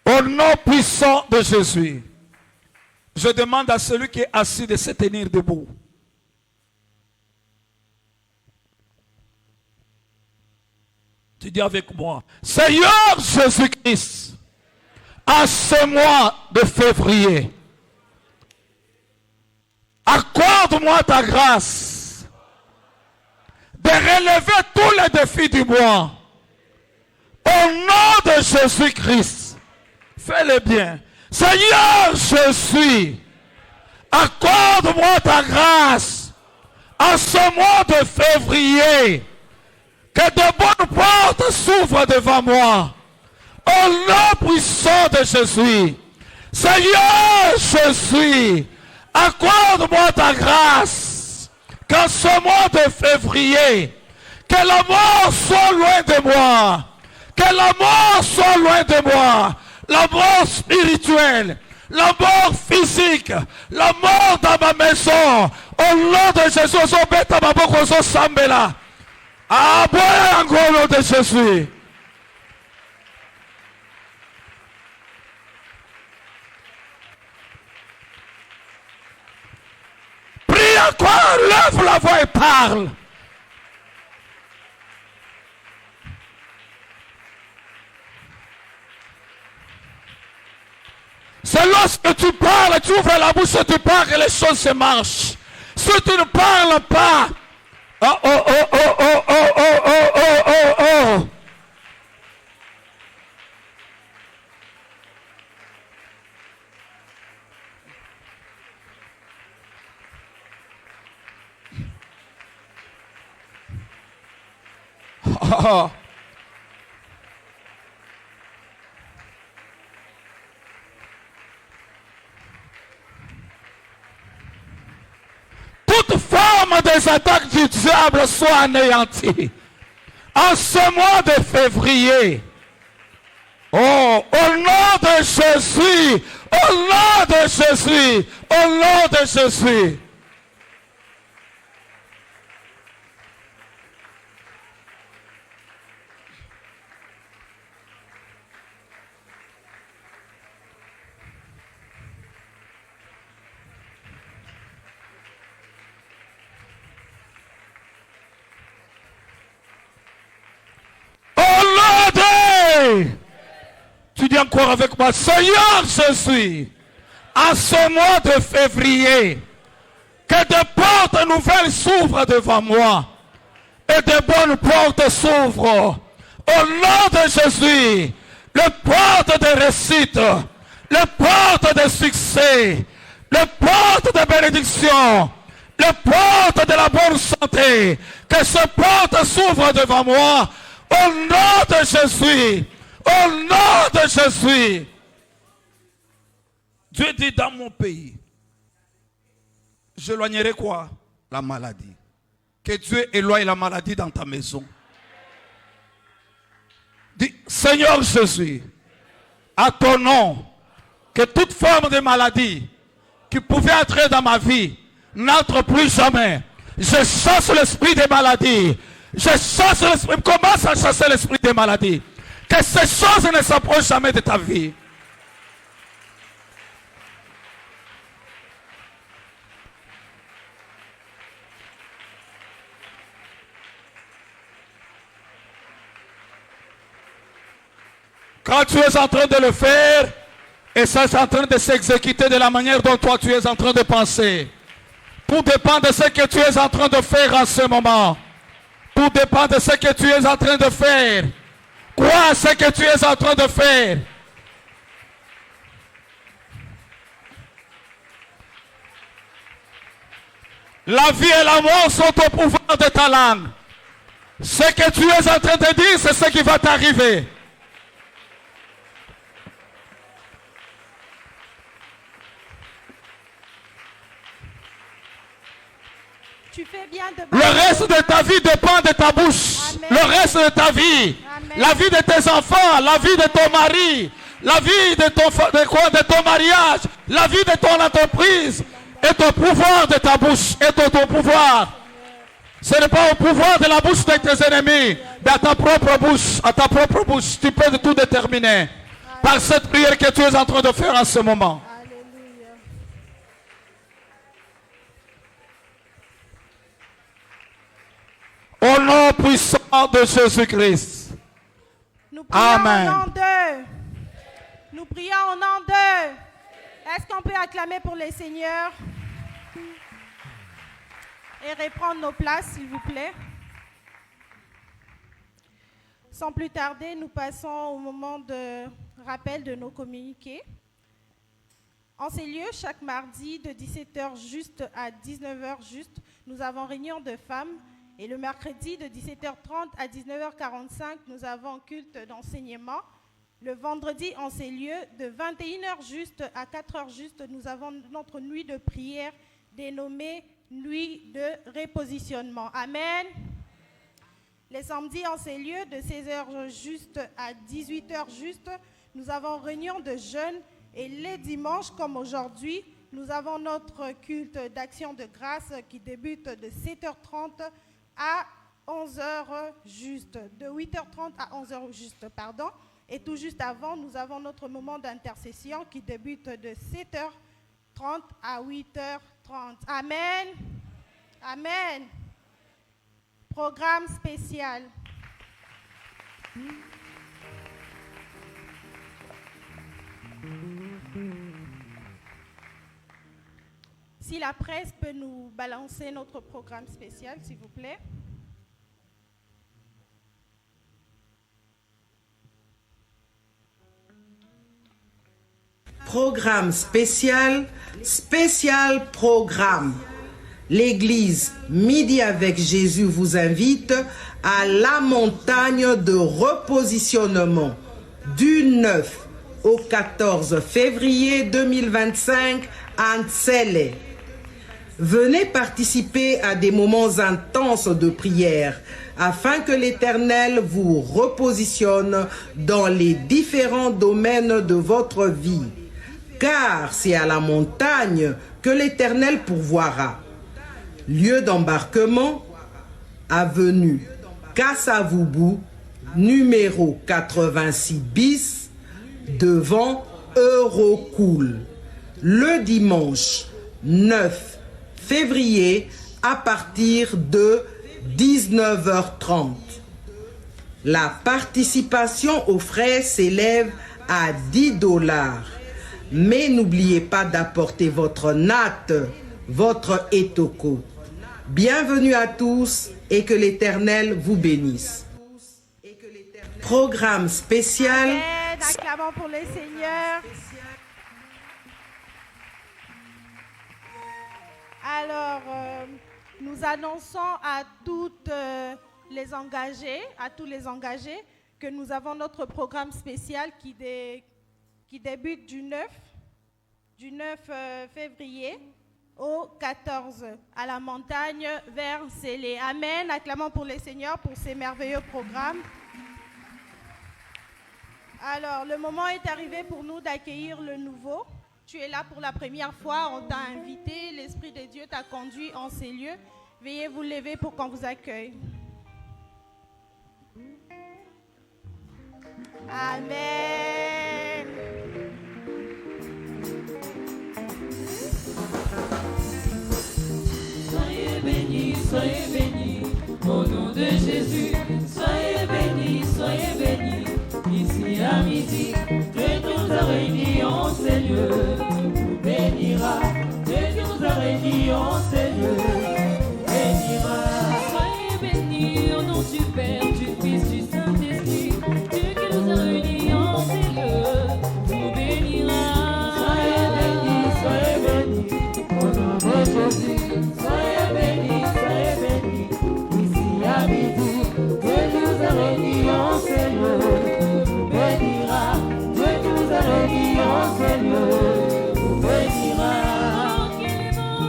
Au nom puissant de Jésus, je demande à celui qui est assis de se tenir debout. Tu dis avec moi, Seigneur Jésus-Christ, à ce mois de février, accorde-moi ta grâce de relever tous les défis du mois. Au nom de Jésus-Christ, fais-le bien. Seigneur Jésus, accorde-moi ta grâce en ce mois de février. Que de bonnes portes s'ouvrent devant moi. Au nom puissant de Jésus. Seigneur Jésus, accorde-moi ta grâce. Qu'en ce mois de février, que la mort soit loin de moi. Que la mort soit loin de moi. La mort spirituelle, la mort physique, la mort dans ma maison. Au nom de Jésus, ah, bon, au nom de Jésus. Prie encore, lève la voix et parle. C'est lorsque tu parles, tu ouvres la bouche et tu parles que les choses se marchent. Si tu ne parles pas, oh, oh, oh, oh, oh, oh, oh, oh, oh, oh, oh. Oh. Toute forme des attaques du diable soit anéantie. En ce mois de février, oh, au nom de Jésus, au nom de Jésus, au nom de Jésus. encore avec moi. Seigneur Jésus, en ce mois de février, que des portes nouvelles s'ouvrent devant moi et de bonnes portes s'ouvrent. Au nom de Jésus, les portes de réussite, les portes de succès, les portes de bénédiction, les portes de la bonne santé, que ces portes s'ouvrent devant moi. Au nom de Jésus, au nom de Jésus. Dieu dit dans mon pays, j'éloignerai quoi? La maladie. Que Dieu éloigne la maladie dans ta maison. Dis, Seigneur Jésus, à ton nom, que toute forme de maladie qui pouvait entrer dans ma vie n'entre plus jamais. Je chasse l'esprit des maladies. Je chasse l'esprit. Commence à chasser l'esprit des maladies. Que ces choses ne s'approchent jamais de ta vie. Quand tu es en train de le faire, et ça est en train de s'exécuter de la manière dont toi tu es en train de penser. Tout dépend de ce que tu es en train de faire en ce moment. Tout dépend de ce que tu es en train de faire. Crois à ce que tu es en train de faire. La vie et la mort sont au pouvoir de ta langue. Ce que tu es en train de dire, c'est ce qui va t'arriver. Tu fais bien de Le reste de ta vie dépend de ta bouche. Amen. Le reste de ta vie. Amen. La vie de tes enfants, la vie de ton mari, la vie de ton mariage, la vie de ton entreprise est au pouvoir de ta bouche, est au ton pouvoir. Ce n'est pas au pouvoir de la bouche de tes ennemis, mais à ta propre bouche, à ta propre bouche. Tu peux tout déterminer par cette prière que tu es en train de faire en ce moment. Alléluia. Au nom puissant de Jésus-Christ. Nous prions Amen. au nom d'eux. Nous prions au nom d'eux. Est-ce qu'on peut acclamer pour les seigneurs? Et reprendre nos places, s'il vous plaît. Sans plus tarder, nous passons au moment de rappel de nos communiqués. En ces lieux, chaque mardi de 17h juste à 19h juste, nous avons réunion de femmes. Et le mercredi de 17h30 à 19h45, nous avons culte d'enseignement. Le vendredi, en ces lieux, de 21h juste à 4h juste, nous avons notre nuit de prière dénommée nuit de repositionnement. Amen. Les samedis, en ces lieux, de 16h juste à 18h juste, nous avons réunion de jeûne. Et les dimanches, comme aujourd'hui, nous avons notre culte d'action de grâce qui débute de 7h30 à 11h juste, de 8h30 à 11h juste, pardon. Et tout juste avant, nous avons notre moment d'intercession qui débute de 7h30 à 8h30. Amen. Amen. Programme spécial. Si la presse peut nous balancer notre programme spécial, s'il vous plaît. Programme spécial, spécial programme. L'église Midi avec Jésus vous invite à la montagne de repositionnement du 9 au 14 février 2025 à Ntsele. Venez participer à des moments intenses de prière afin que l'Éternel vous repositionne dans les différents domaines de votre vie. Car c'est à la montagne que l'Éternel pourvoira. Lieu d'embarquement, avenue Kassavubu, numéro 86 bis, devant Eurocool. Le dimanche 9 février à partir de 19h30. La participation aux frais s'élève à 10 $. Mais n'oubliez pas d'apporter votre natte, votre étoko. Bienvenue à tous et que l'Éternel vous bénisse. Programme spécial. Amen. Acclamons pour le Seigneur. Alors, nous annonçons à toutes les engagés, à tous les engagés, que nous avons notre programme spécial qui débute du 9 février au 14 à la montagne vers Célé. Amen. Acclamons pour le Seigneur pour ces merveilleux programmes. Alors, le moment est arrivé pour nous d'accueillir le nouveau. Tu es là pour la première fois, on t'a invité, l'Esprit de Dieu t'a conduit en ces lieux. Veuillez vous lever pour qu'on vous accueille. Amen. Soyez bénis, au nom de Jésus. Soyez bénis, ici à midi. Dieu nous a réunis en ces lieux, nous bénira. Dieu nous a réunis en ces lieux, nous bénira. Soyez bénis, au nom du Père, du Fils, du Saint-Esprit. Dieu qui nous a réunis en ces lieux, nous bénira. Soyez bénis, au nom de Jésus. Soyez bénis, ici à midi. Dieu nous a réunis en ces lieux, nous bénira. Dieu nous a réunis en ces lieux, nous bénira. Oh, qu'il est beau,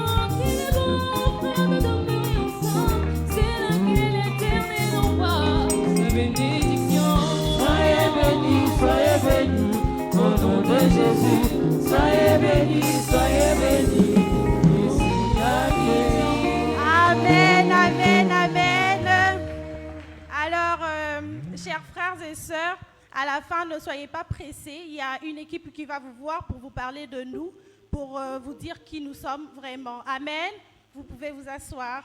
frère de dormir ensemble. C'est là que l'Éternel envoie sa bénédiction. Soyez bénis, au nom de Jésus. Soyez bénis, ici à midi. Amen, amen, amen. Alors, chers frères et sœurs, à la fin, ne soyez pas pressés. Il y a une équipe qui va vous voir pour vous parler de nous, pour vous dire qui nous sommes vraiment. Amen. Vous pouvez vous asseoir.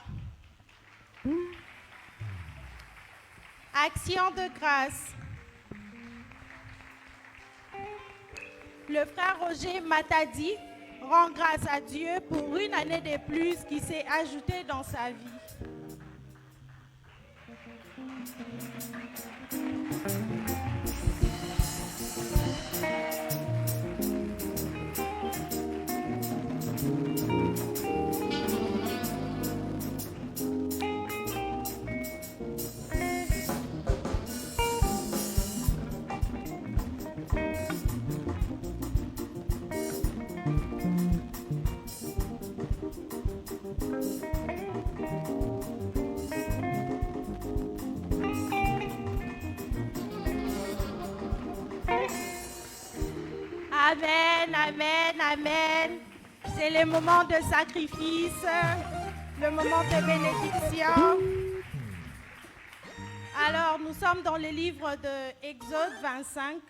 Action de grâce. Le frère Roger Matadi rend grâce à Dieu pour une année de plus qui s'est ajoutée dans sa vie. Amen, amen, amen. C'est le moment de sacrifice, le moment de bénédiction. Alors, nous sommes dans le livre de Exode 25.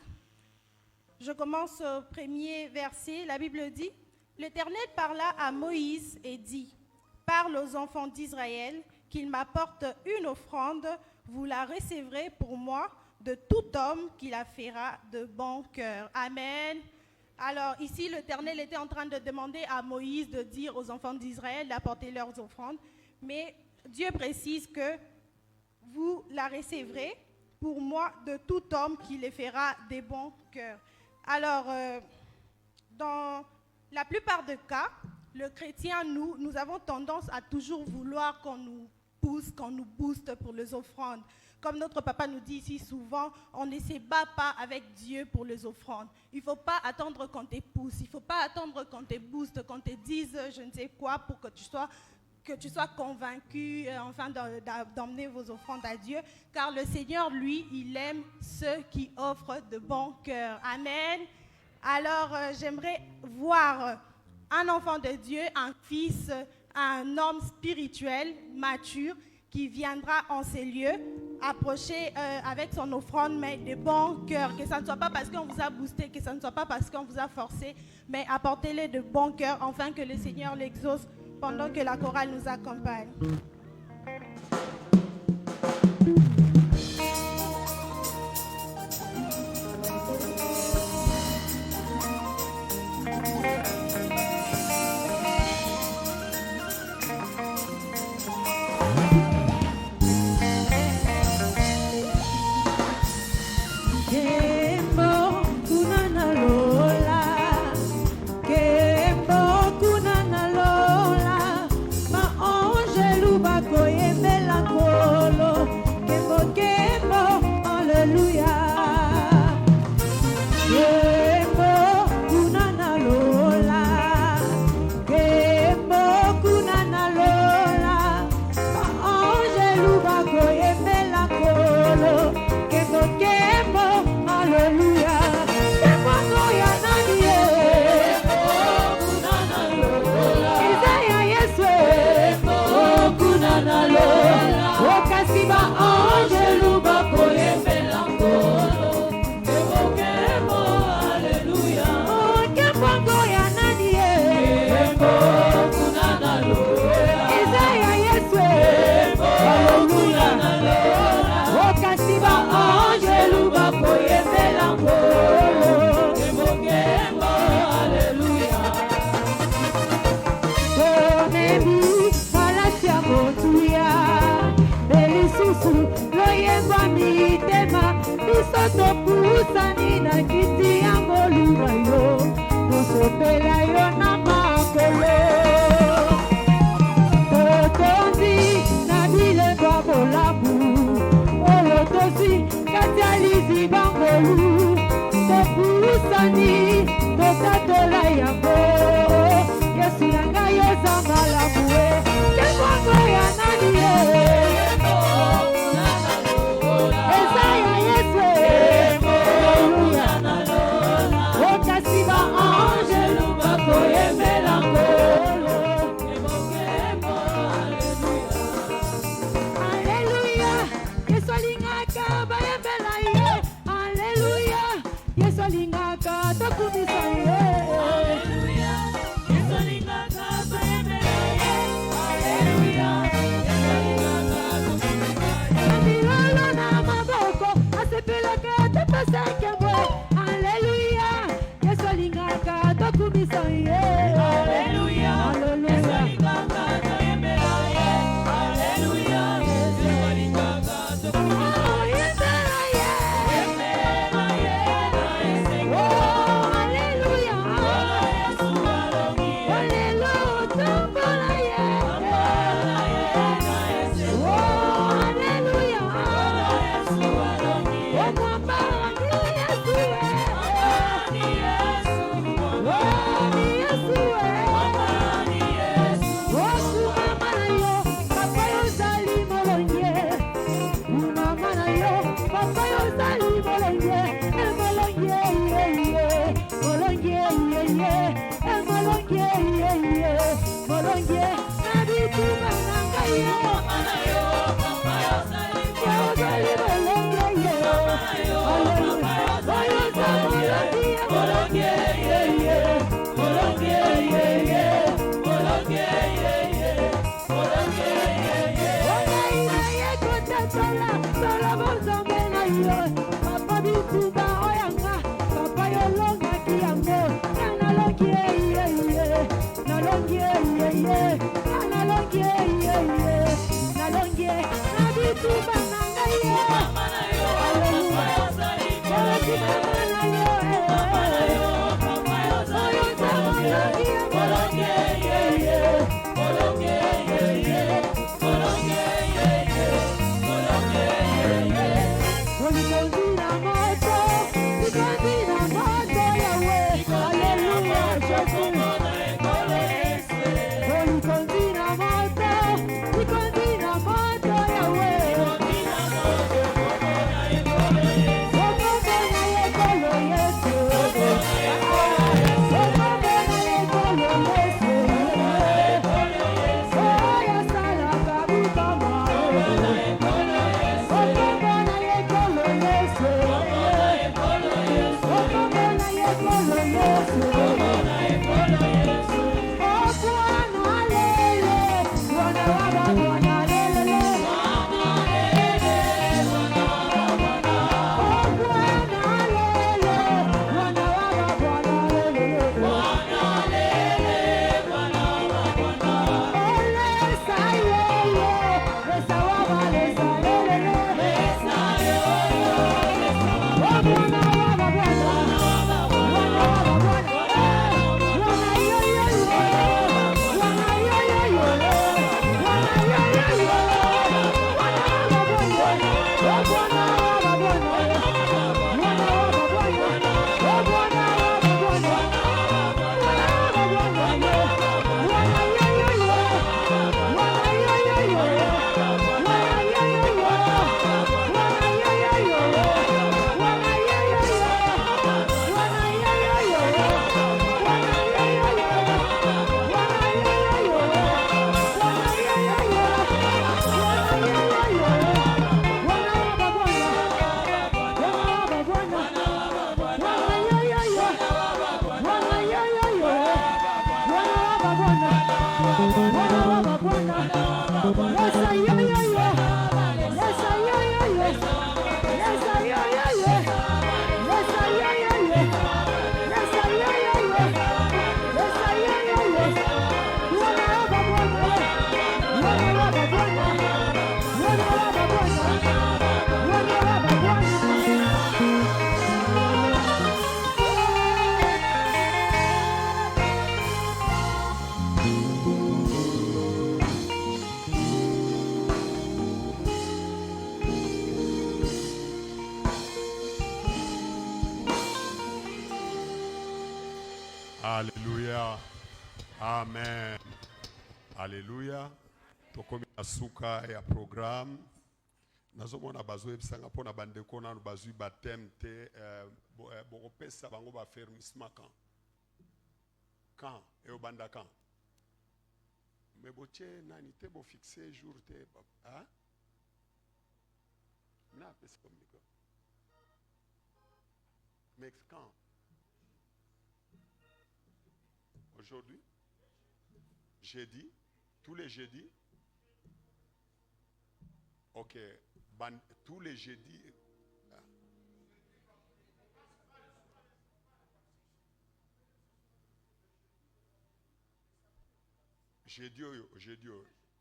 Je commence au premier verset. La Bible dit, « L'Éternel parla à Moïse et dit, « Parle aux enfants d'Israël qu'ils m'apportent une offrande, vous la recevrez pour moi de tout homme qui la fera de bon cœur. » Amen. Alors ici, l'Éternel était en train de demander à Moïse de dire aux enfants d'Israël d'apporter leurs offrandes. Mais Dieu précise que vous la recevrez pour moi de tout homme qui les fera des bons cœurs. Alors, dans la plupart des cas, le chrétien, nous avons tendance à toujours vouloir qu'on nous pousse, qu'on nous booste pour les offrandes. Comme notre papa nous dit ici souvent, on ne se bat pas avec Dieu pour les offrandes. Il ne faut pas attendre qu'on te pousse, il ne faut pas attendre qu'on te booste, qu'on te dise je ne sais quoi pour que tu sois convaincu enfin d'emmener vos offrandes à Dieu. Car le Seigneur, lui, il aime ceux qui offrent de bon cœur. Amen. Alors, j'aimerais voir un enfant de Dieu, un fils, un homme spirituel, mature, qui viendra en ces lieux, approcher avec son offrande, mais de bon cœur. Que ça ne soit pas parce qu'on vous a boosté, que ça ne soit pas parce qu'on vous a forcé, mais apportez-les de bon cœur, afin que le Seigneur l'exauce pendant que la chorale nous accompagne. bolembo mitema biso topusani na kiti ya molunga yo tosopela yo na makolo totondi na bilembo bolabu oyo tosi kati ya liziba ngolu topusani totatola yango yesu na ngai yoza malamu kebongo ya nani eza ya yesu okasi ba angelu bakoyembela ngolo aleluya yesu alingaka bayembela ye aleluya yesu alingaka tokumisa ye Alléluia, Yesu alingaka tokumisa ye. Alléluia, Yesu alingaka toyembela ye. Alléluia, Yesu alingaka tokumisa ye. Yembela ye, oh Alléluia, Yesu alongi. Alléluia, tombola ye. Oh Alléluia, Yesu alongi. Holy Amen. Alléluia. Tokomi na suka ya programme. Nazomona bazo ebisanga pona bandeko na bazui baptême te bokopesa bango ba fermissement quand et au banda quand. Mais boche nani te bo fixer jour te hein? Na pesa comme micro. Mais quand? Aujourd'hui? Jeudi? Tous les jeudis? Ok. Tous les jeudis. Jeudi.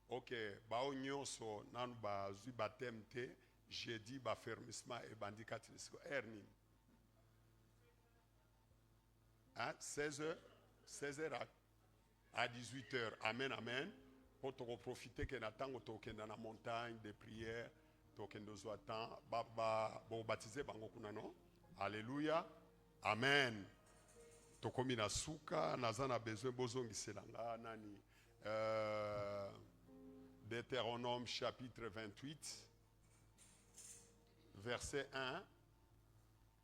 Ok. Bao nyonso nanu ba zui baptême te jeudi ba fermissement et bandikati erni. Hein? 16h à 18h. Amen, amen. Pour te profiter que natango toke dans la montagne de prière, toke ndozo temps, baba bon baptisé bango kuna no. Alléluia. Amen. Tokomi na suka nazana besoin bozongi selanga nani. Deutéronome chapitre 28 verset 1.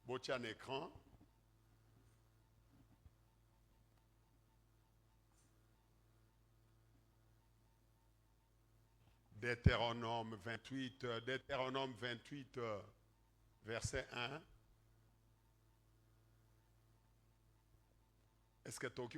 Botian écran. Deutéronome 28, verset 1. Est-ce que tu as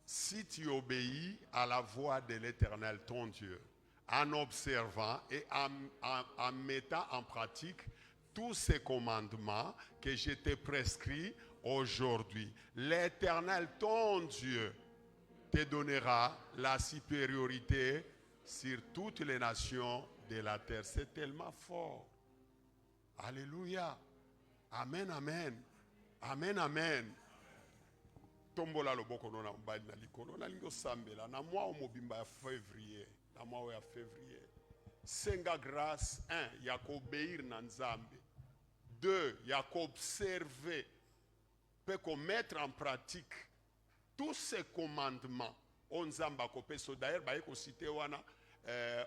si tu obéis à la voix de l'Éternel, ton Dieu, en observant et en mettant en pratique tous ces commandements que je t'ai prescrits aujourd'hui, l'Éternel, ton Dieu, te donnera la supériorité sur toutes les nations de la terre. C'est tellement fort. Alléluia. Amen, amen. Amen, amen. Tombola loboko nona mbali na likolo na lingo sambela na mois au mobimba ya février. Na mois ya février. Senga grâce 1, ya obéir na Nzambe. 2, ya observer, peut mettre en pratique tous ces commandements, d'ailleurs, cité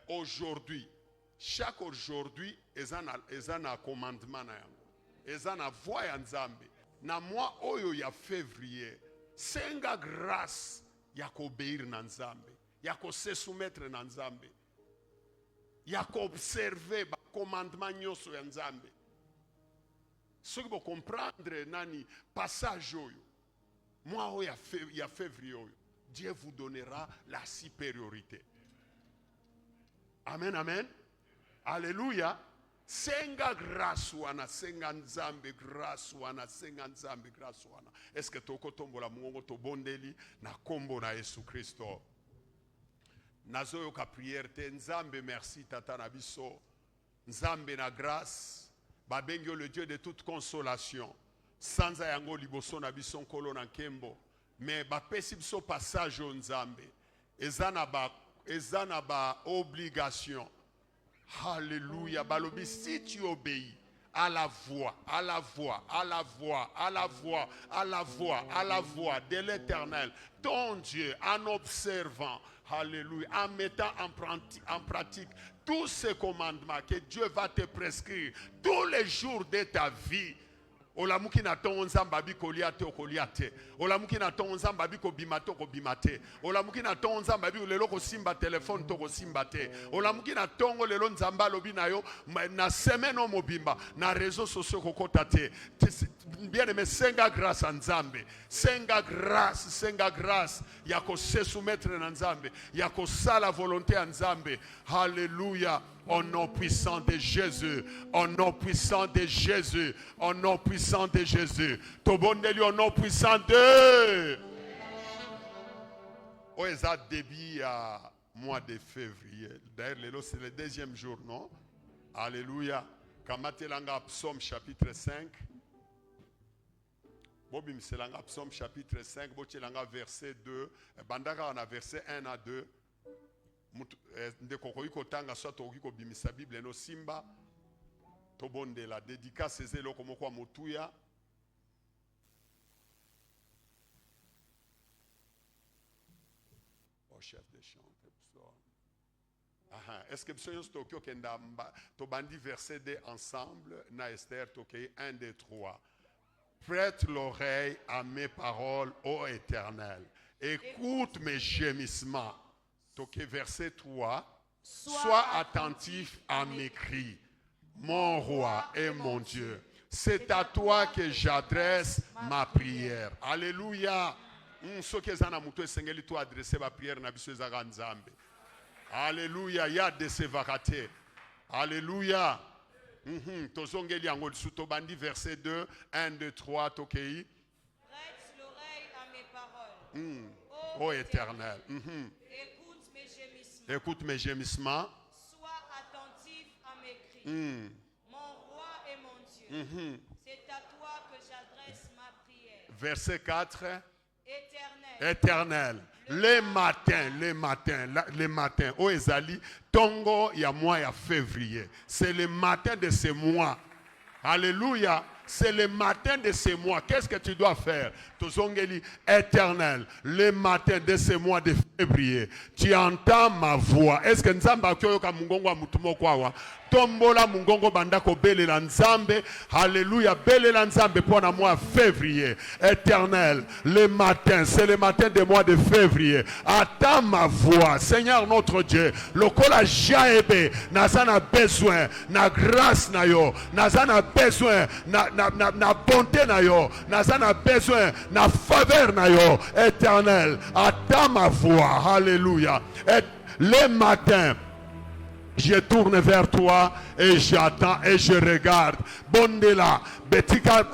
aujourd'hui, chaque aujourd'hui, ils ont un commandement, ils ont une voix en Nzambe. Na mois oyo ya février, senga grâce ya obéir na Nzambe, ya se soumettre na Nzambe, ya observer ba commandement nyoso ya Nzambe. Ce que vous comprendre nani passage oyo. Moi, il y a février, Dieu vous donnera la supériorité. Amen, amen. Alléluia. Senga grâce wana, senga Nzambe grâce wana, senga Nzambe grâce wana. Est-ce que toko tombola mungo to bondeli na kombo na Yesu Kristo? Nazo yoka prière te Nzambe merci tata na biso. Nzambe na grâce, babengyo le Dieu de toute consolation. Sans ayango liboso na biso nkolo na nkembo mais bapesi biso passage au Nzambe ezana ba obligation. Alléluia. Balobi si tu obéis à la voix de l'Éternel ton Dieu en observant, alléluia, en mettant en pratique tous ces commandements que Dieu va te prescrire tous les jours de ta vie. Olamuki na ton nzamba biko liate okoliate. Olamuki na ton nzamba biko bimate okobimate. Olamuki na ton nzamba biko lelo ko simba téléphone to ko simbate. Olamuki na tongo lelo nzamba lobi na yo na semaine o mobimba na réseaux sociaux ko kotate. Bien aimé, senga grâce à Nzambe. Senga grâce ya ko se soumettre na Nzambe, ya ko sala volonté à Nzambe. Alléluia. Au nom puissant de Jésus, au nom puissant de Jésus, au nom puissant de Jésus. Tobondeli au nom puissant de. Oh, ça début à mois de février. D'ailleurs, c'est le deuxième jour, non? Alléluia. Kamatelanga Psaume chapitre 5. Bobim selanga Psaume chapitre 5. Botelanga verset 2. Bandaka on a verset 1 à 2. Ndeko koiko tanga soit okiko bimisa Bible no simba tobonde la dédicace ezelo komoko motuya chef de chant. Est-ce que vous Tokyo kenda tobandi verset 2 ensemble na Esther Tokyo 1, 2, 3. Prête l'oreille à mes paroles, ô Éternel. Écoute mes gémissements. Tokyo verset 3. Sois attentif à mes cris, mon roi et mon Dieu. C'est à toi que j'adresse ma prière. Alléluia. Ce que zana muto esengeli to adresser ma prière na biso ezaka nzambe. Alléluia, ya de se vakate. Alléluia. Tozongeli yango lisuto bandi verset 2, 1, 2, 3 tokei. Prête l'oreille à mes paroles. Ô Éternel. Écoute mes gémissements. Écoute mes gémissements. Sois attentif à mes cris. Mon roi et mon Dieu. C'est à toi que j'adresse ma prière. Verset 4. Éternel. Éternel. Les matins, au Ezali, Tongo, il y a mois, il y a février. C'est le matin de ce mois. Alléluia. C'est le matin de ce mois. Qu'est-ce que tu dois faire? Tozongeli, Éternel, le matin de ce mois de février, tu entends ma voix. Est-ce que Nzamba kyoyoka mungongo wa mutumo kwawa? Tombola mungongo bandako belela Nzambe. Alléluia, belela Nzambe pour le mois février. Éternel, le matin, c'est le matin du mois de février. Attends ma voix, Seigneur notre Dieu. Lokola jaebe, nazana besoin, na grâce na yo, nazana besoin, na bonté na yo, nazana besoin, na faveur na yo. Éternel, attends ma voix. Alléluia. Et le matin, je tourne vers toi et j'attends et je regarde. Bondela,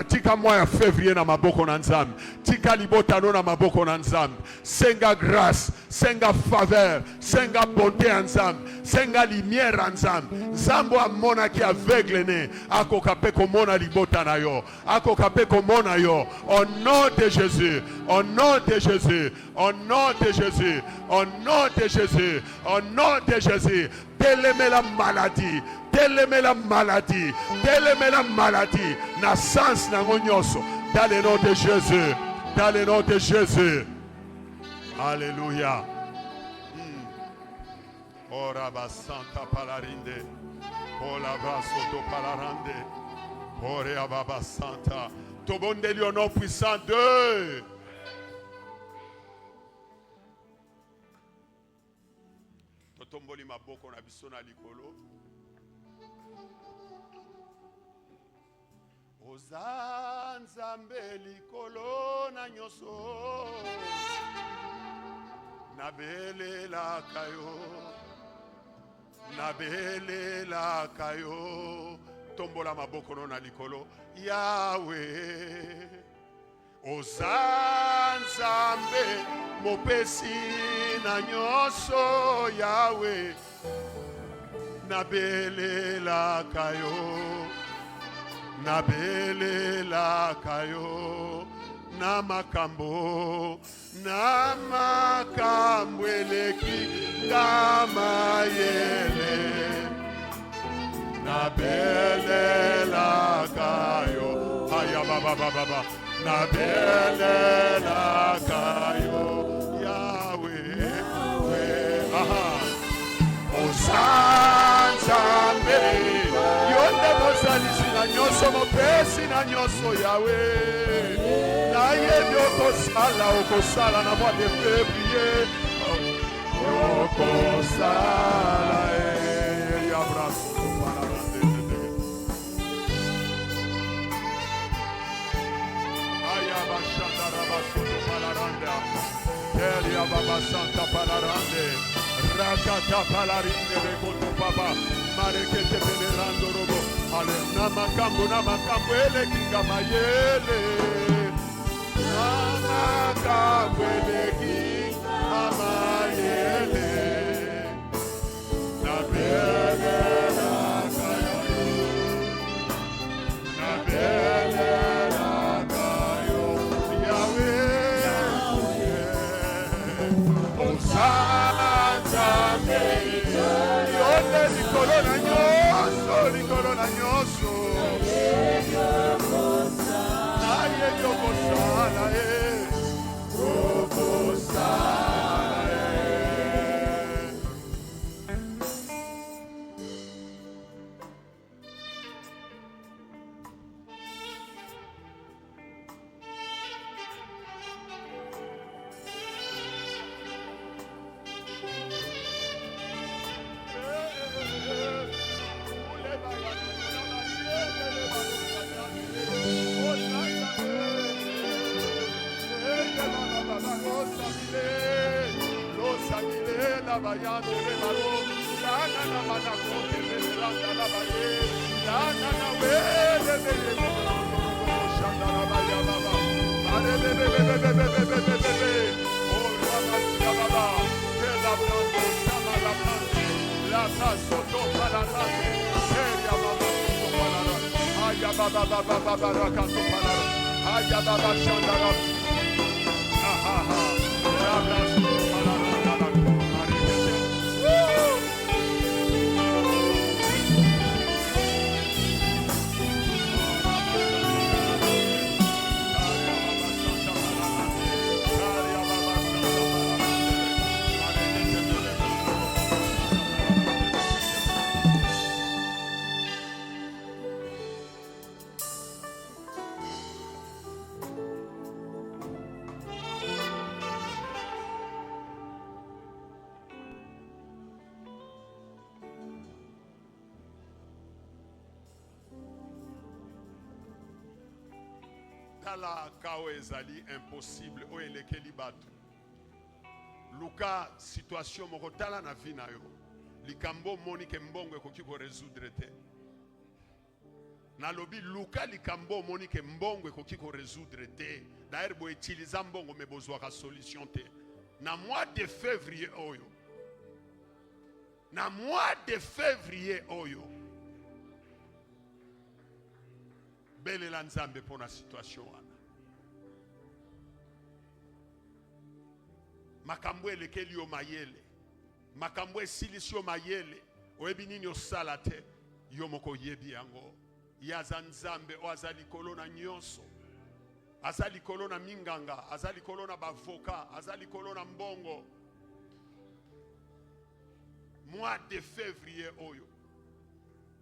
tika mois février na maboko na Nzambe. Tika libotano na maboko na Nzambe. Senga grâce, senga faveur, senga bonté en Nzambe, senga lumière en Nzambe. Nzambo amona ki aveugle ne, akokape komona libota na yo, akokape komona yo. Au nom de Jésus, au nom de Jésus, au nom de Jésus, au nom de Jésus, au nom de Jésus. Délémez la maladie, délémez la maladie, délémez la maladie. Na sens na ngonyoso. Dans le nom de Jésus, dans le nom de Jésus. Alléluia. Ora basanta palarinde, ola basoto palarande, ore ababa santa. Tobondeli au nom puissant de. Tomboli maboko na biso na likolo. Oza Nzambe likolo na nyoso. Nabelela kayo. Nabelela kayo. Tombola maboko no na likolo. Yahweh. Oza Nzambe mopesi na nyoso Yahweh. Nabelela kayo. Nabelela kayo. Namakambo eleki kama yele. Nabelela kayo. Aya baba baba. Nabelela kayo. Yahweh. Osanzambe yonde bozalisi na nyoso mopesi na nyoso Yahweh. Na yebi okosala na mois de février. Okosala yabraso palarande. Ayabashandara basoto palaranda. Keria baba santa palarande. Rakata palarinde bekoto papa. Marekete pelerando robo. Ale namakambo ele kingamayele. Namakambo ele kingamayele. Nabele lakayo. Nabele lakayo. Yahweh. Osanzambe. Yonde likolo na nyoso, likolo na nyoso. Naye yokosala tala kao ezali impossible oyo elekeli bato. Luka situation moko tala na vie na yo. Likambo moni ke mbongo ekoki ko résoudre te. Nalobi Luka likambo moni ke mbongo ekoki ko résoudre te. D'ailleurs bo utiliser mbongo me bozwa ka solution te. Na mois de février oyo. Na mois de février oyo. Belela nzambe pona situation wana. Makambo elekeli yo mayele. Makambo esilisi yo mayele. Oyebi nini osala te. Yo moko yebi yango. Yaza nzambe o azali kolona nyonso. Azali kolona minganga. Azali kolona bavoka. Azali kolona mbongo. Mois de février oyo.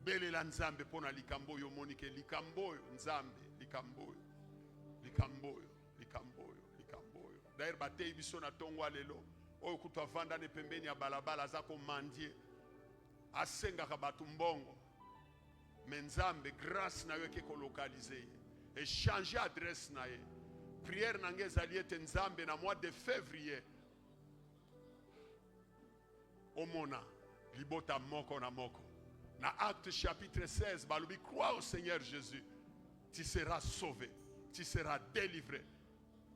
Belela nzambe pona likambo yo monike likambo yo nzambe likambo yo likambo yo likambo yo likambo yo. D'ailleurs batei biso na tongwa lelo oyo kutu avanda ne pembeni ya balabala azako mandie asenga ka batu mbongo mais nzambe grâce na yo ke ko localiser et changer adresse na ye. Prière na ngeza liete nzambe na mois de février omona libota moko na moko. Dans Acte chapitre 16, Balobi, crois au Seigneur Jésus, tu seras sauvé, tu seras délivré,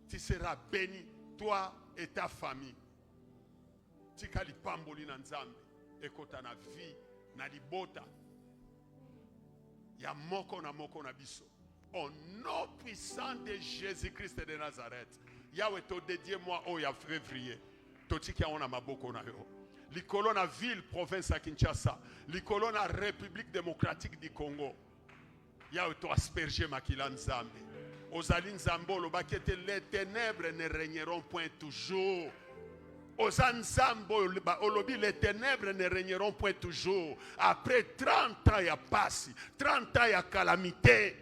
tu seras béni, toi et ta famille. Tikali pamboli na nzambe, ekota na vie, na libota, ya moko na biso. Au nom puissant de Jésus-Christ de Nazareth, Yahweh to dédié moi au ya février, totiki ona maboko na yo. Likolo na ville, province à Kinshasa. Likolo na République démocratique du Congo. Yahweh to asperger makila nzambe. Ozali nzambo lobakete les ténèbres ne régneront point toujours. Oza nzambo olobi les ténèbres ne régneront point toujours. Après 30 ans ya passi, 30 ans ya calamité.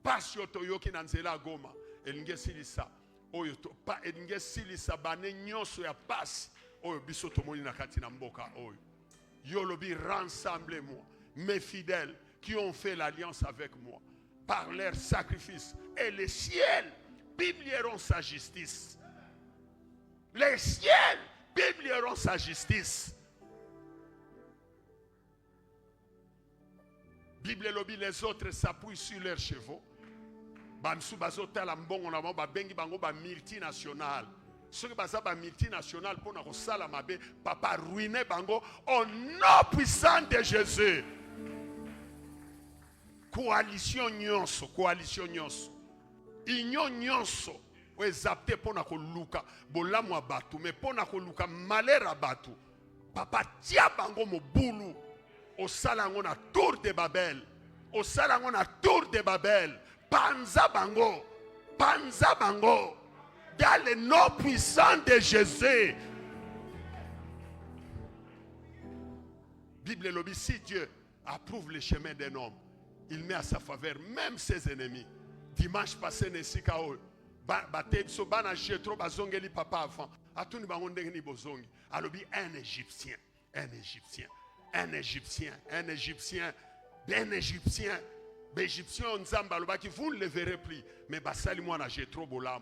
Passi otoyoki na nzela Goma, elinge silisa. Oyo to pa elinge silisa bane nyonso ya pasi oyo biso tomoni na kati na mboka oyo. Yolobi rassemblez-moi mes fidèles qui ont fait l'alliance avec moi par leur sacrifice et les ciels publieront sa justice. Les ciels publieront sa justice. Bible lobi les autres s'appuient sur leurs chevaux. Bamsu bazotala mbongo na bango babengi bango ba multinational. Soki baza ba multinational pona kosala mabe papa ruiner bango au nom puissant de Jésus. Coalition nyonso. Union nyonso ezapte pona koluka bolamu abatu mais pona koluka malera batu. Papa tia bango mobulu osala ngo na tour de Babel. Osala ngo na tour de Babel. Panza bango, dans le nom puissant de Jésus. Bible lobby, si Dieu approuve le chemin d'un homme, il met à sa faveur même ses ennemis. Dimanche passé, Nesikao, Batebso, Bana Jetro, Bazongeli, papa avant, Atuni Bangondeni Bozongi, Alobi, un Égyptien, L'Égyptien, Nzamba, qui vous ne le verrez plus, mais Basali moi na Jetro Bolam.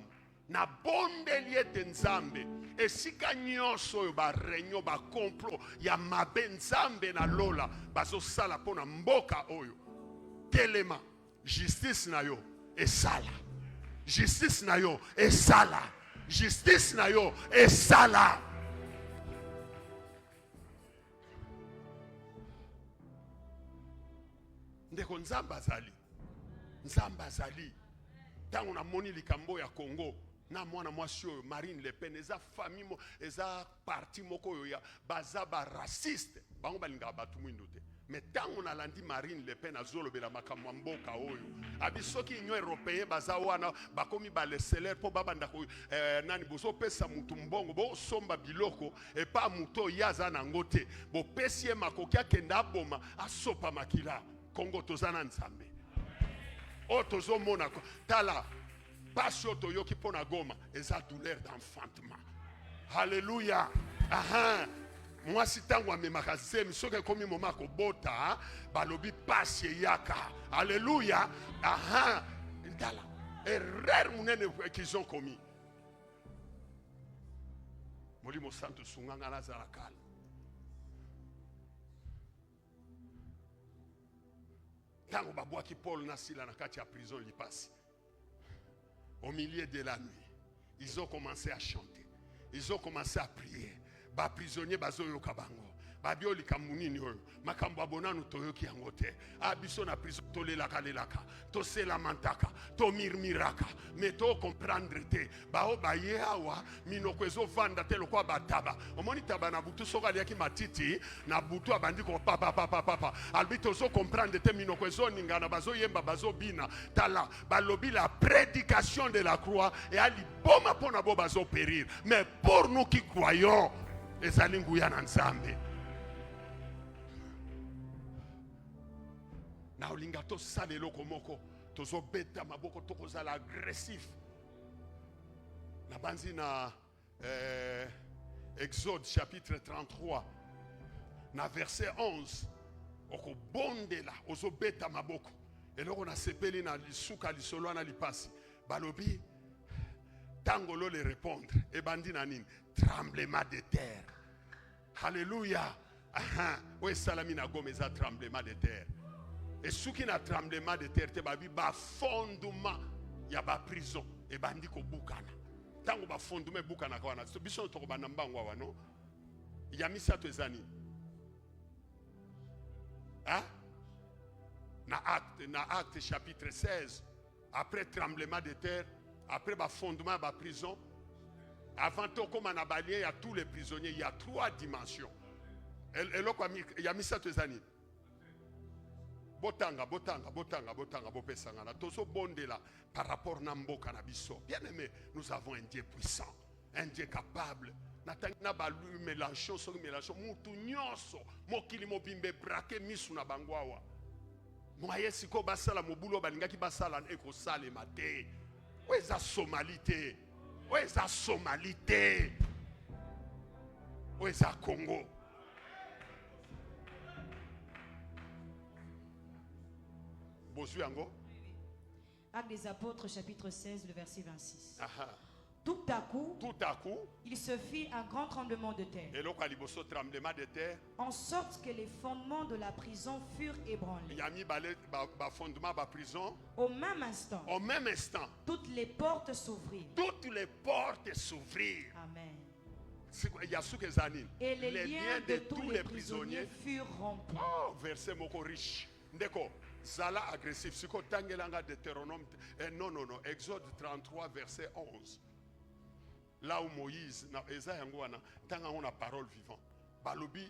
na bondeli ete nzambe esika nyonso oyo bareunion bakomplo ya mabe nzambe na lola bazosala mpo na mboka oyo telema justice na yo esala, justice na yo esala, justice na yo esala. Ndeko nzambe azali, nzambe azali. Tango na moni likambo ya Congo na mwana mwasi oyo Marine Le Pen eza famille eza parti moko oyo ya baza ba raciste bango balinga batu mwindo te. Mais tango na landi Marine Le Pen azolobela makambo mboka oyo abisoki union européenne baza wana bakomi ba leseler po babanda ko nani bozo pesa mutu mbongo bo somba biloko e pa muto yaza na ngote bo pesie makoki akenda boma asopa makila Congo tozana nzambe. Otozo mona tala pasi otoyoki pona Goma eza douleur d'enfantement. Alléluia. Aha. Moi si tango amemaka zemi soki komi moma ko bota balobi pasi yaka. Alléluia. Aha. Tala erreur munene qu'ils ont commis. Molimo santo sunganga na zarakal. Tango babwaki Paul na Sila na kati ya prison lipasi. Au milieu de la nuit, ils ont commencé à chanter. Ils ont commencé à prier. Ba prisonnier bazoyo kabango. Babio likamunini oyo. Makambo abonanu toyoki yango te. Abiso na prison tolelaka lelaka. To selamantaka. To mirmiraka. Mais to comprendre te. Bao baye awa. Minoko ezo vanda te lokwa bataba. Omoni taba na butu soka liaki matiti. Na butu abandi ko papa. Albito zo comprendre te minoko ezo ningana bazo yemba bazo bina. Tala. Balobi la prédication de la croix. Et ali boma pona bo bazo périr. Mais pour nous qui croyons. Ezali nguya na nzambe. Na olinga to sale loko moko tozo beta maboko toko zala agressif. Na banzi na Exode chapitre 33 na verset 11 oko bondela ozo beta maboko eloko na sepeli na lisuka lisolo na lipasi balobi tango lo le répondre e bandi na nini tremblement de terre. Alléluia. Oye salami na Goma eza tremblement de terre. Et ceux qui na tremblement de terre te babi ba fondement ya ba prison e bandi ko bukana. Tango ba fondement bukana kwa na biso to ba nambango wa no. Ya misa to ezani. Hein? Na acte chapitre 16 après tremblement de terre, après ba fondement ba prison, avant tout comme en abalien, il y a tous les prisonniers, il y a 3 dimensions. Et là, il y a mis ça tous les années. Botanga, bopesanga. Na tozo bonde là par rapport na mboka na biso. Bien aimé, nous avons un Dieu puissant, un Dieu capable. Na balu Mélenchon, mutu nyonso, mokili mobimbe braqué misu na bangwawa. Moye siko basala mobulo balingaki basala eko sale mate. Weza Somalité. Weza Somalité. Weza Congo. Actes des Apôtres, chapitre 16, le verset 26. Aha. Tout à coup, il se fit un grand tremblement de terre. En sorte que les fondements de la prison furent ébranlés. Au même instant, toutes les portes s'ouvrirent. Amen. Et les liens de tous les prisonniers furent rompus. Oh, verset moko riche. Ndeko, Zala agressif. Siko tangelanga Deutéronome. Non. Exode 33, verset 11. Là où Moïse, on a parole vivante. Balobi,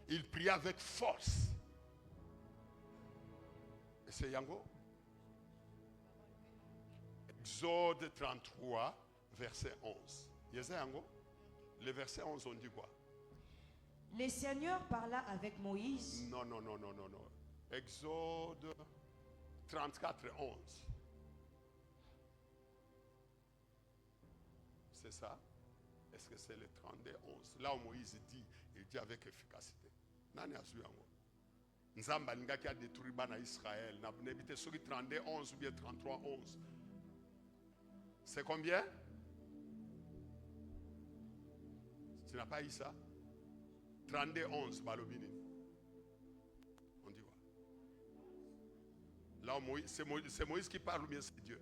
il pria avec force. Et c'est Yango. Exode 33, verset 11. Yango. Le verset 11, on dit quoi? Le Seigneur parla avec Moïse. Non. Exode 34, 11. C'est ça? Est-ce que c'est le 32, 11? Là où Moïse dit, il dit avec efficacité. Nani azu yango. Nzamba lingaki a détruit bana Israël. Na nebite soki 32, 11 ou bien 33, 11. C'est combien? Tu n'as pas eu ça? 32-11, Balobini. On dit quoi? Là, c'est Moïse qui parle ou bien c'est Dieu?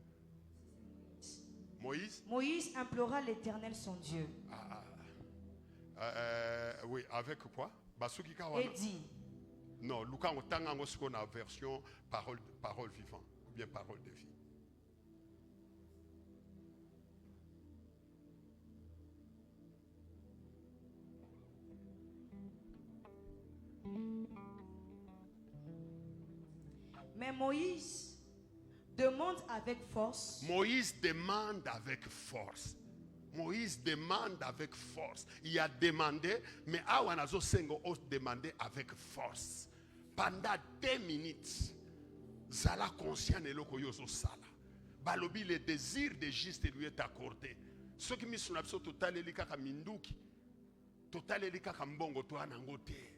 Moïse? Moïse implora l'Éternel son Dieu. Oui, avec quoi? Et dit. Non, Lucas, on a une version parole vivante ou bien parole de vie. Mais Moïse demande avec force. Moïse demande avec force. Moïse demande avec force. Il a demandé, mais Awanazo Sengo a demandé avec force. Pendant 2 minutes, Zala conscient de l'okoyozo sala. Balobi, le désir de juste lui est accordé. Ce qui me sont absolument total elika minduki, total elika mbongo to anangote.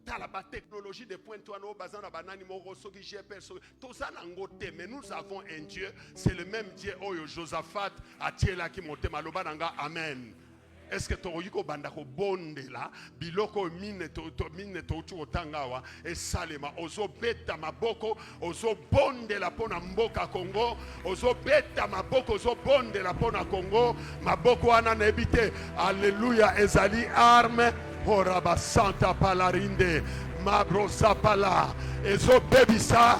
La technologie de pointe toi no bazana banani moko soki GPS tout ça nangote, mais nous avons un Dieu, c'est le même Dieu oyo Josaphat atiela ki motema loba nanga amen. Est-ce que toyiko bandako bondela biloko mine to otangawa et salema ozo beta maboko ozo bondela pona mboka Congo ozo beta maboko ozo bondela pona Congo maboko wana nebite alléluia ezali arme Horaba Santa Palarinde, Mabrosa Pala, Ezo bebisa,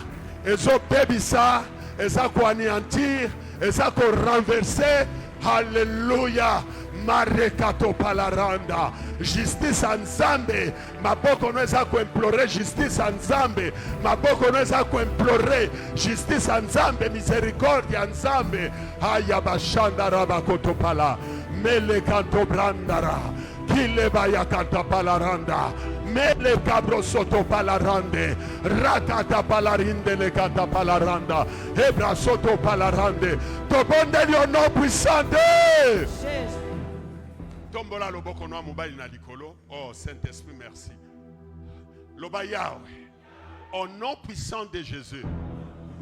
Ezo anéantir, Ezo renverser, Alléluia, Marekato Palaranda, justice en Zambé, Maboko no ezako implorer justice en Zambé, Maboko no ezako implorer justice en Zambé, miséricorde en Zambé, Ayabashanda Rabakoto Pala, Melekanto Brandara. Kile baya kanta palaranda, mele cabro soto palarande, ratata palarinde le kanta palaranda, hebra soto palarande, tobonde dio no puissante. Tombola loboko no mobile na likolo. Oh Saint-Esprit, merci. Loba Yahweh, au nom puissant de Jésus,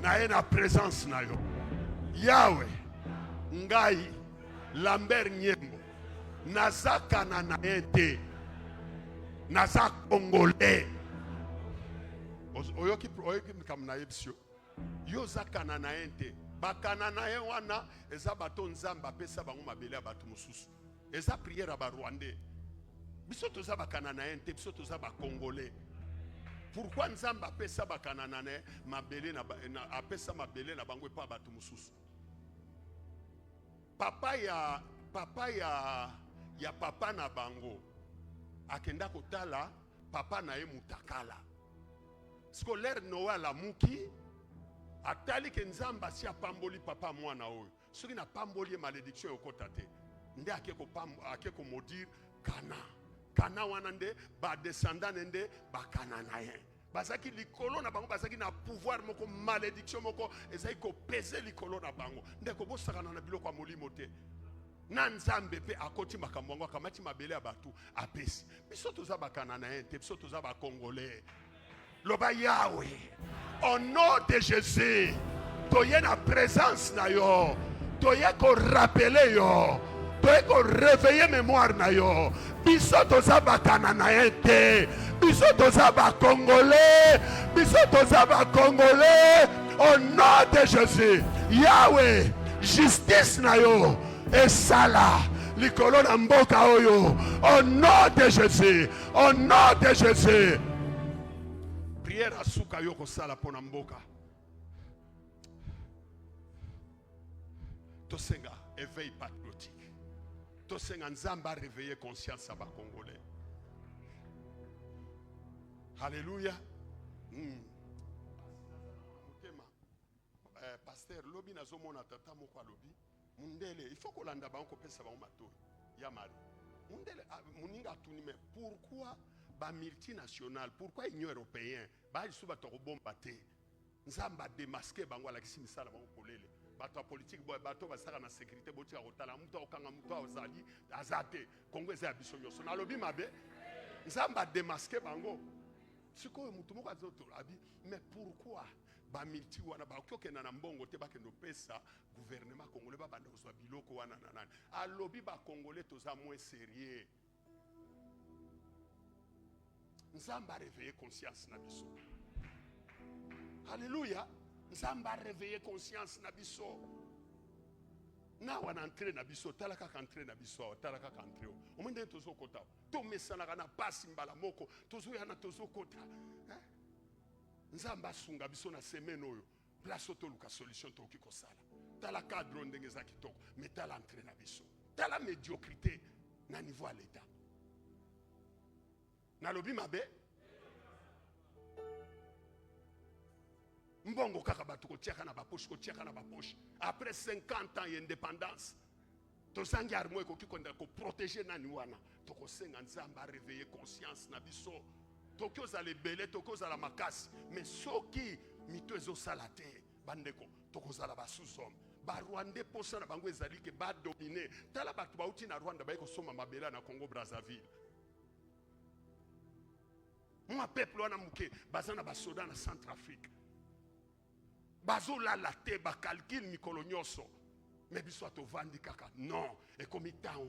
na ena présence na yo. Yahweh, ngai Lambert Nyembo. Naza Kananaete, Naza Congolais. Oyoki kamnaebsio. Yoza Kananaete. Ba Kananae wana eza bato nzamba pesa bango mabele bato mususu. Eza prière ba Rwandais. Biso toza ba Kananaete, biso toza ba Congolais. Pourquoi nzamba pesa ba Kananae mabele na apesa mabele na bango pa bato mususu? Papa ya papa na bango akenda kotala papa na ye mutakala scolaire Noah la muki atali ke nzamba si apamboli papa mwana oyo soki na pamboli malédiction okota te nde akeko maudire kana wana nde ba descendant nde ba kananayen bazaki likolo na bango bazaki na pouvoir moko malédiction moko ezaki ko peser likolo na bango nde ko bosakana na biloko ya molimo te. Nanzambe pe akoti makambo akamati mabele abatu apesi biso toza ba Kananayen te biso toza ba Congolais. Loba Yahweh, au nom de Jésus, toye na présence na yo, toye ko rappeler yo, toye ko réveiller mémoire na yo. Biso toza ba Kananayen te, biso toza ba Congolais, biso toza ba Congolais. Au nom de Jésus, Yahweh, justice na yo. Et sala, likolo na mboka oyo, au nom de Jésus, au nom de Jésus. Prière à souka yoko sala pona mboka. Tosenga, éveil patriotique. Tosenga nzamba réveiller conscience à ba Congolais. Alléluia. Pasteur, lobi na zomo na tata moko lobi. Mundele, il faut qu'on landa banko pesa bango mato. Yamari. Mundele, muninga tunime. Pourquoi ba multinational? Pourquoi Union européenne? Ba isu ba toko bomba te. Nzamba démasquer bango la kisi misala bango kolele. Bato politique boy bato ba saka na sécurité boti akotala muto okanga muto ozali azate. Kongo eza biso nyoso. Na lobi mabe. Nzamba démasquer bango. Siko mutu moko azoto abi. Mais pourquoi ba milti wana ba kokena na mbongo te bakendo pesa gouvernement congolais ba banda ozwa biloko wana na nani alobi ba congolais toza moins sérieux. Nzamba réveiller conscience na biso. Alléluia. Nzamba réveiller conscience na biso. Na wana entré na biso talaka ka entré na biso talaka ka entré. O mwende tozo kota. To mesana kana pasi mbala moko tozo yana tozo kota. Nzamba sunga biso na semaine oyo. Place to luka solution to ki kosala. Tala cadre ndenge za kitoko, mais tala entré na biso. Tala médiocrité na niveau à l'état. Na lobi mabe mbongo kaka batu ko tiaka na ba poche après 50 ans d'indépendance to sangi armo ko kikonda ko protéger nani wana to ko senga nzamba réveiller conscience na biso to ko za lebele to ko za la makasi mais soki mito ezo salate bandeko to ko za la ba sous-homme ba Rwanda posa na bango ezali ke ba dominer tala batu ba uti na Rwanda ba ko soma mabela na Congo Brazzaville. Moi peuple wana muke bazana ba soda na Centrafrique. Bazo la te ba calcul mikolo nyoso. Mais biso to vandi kaka. Non, et comme temps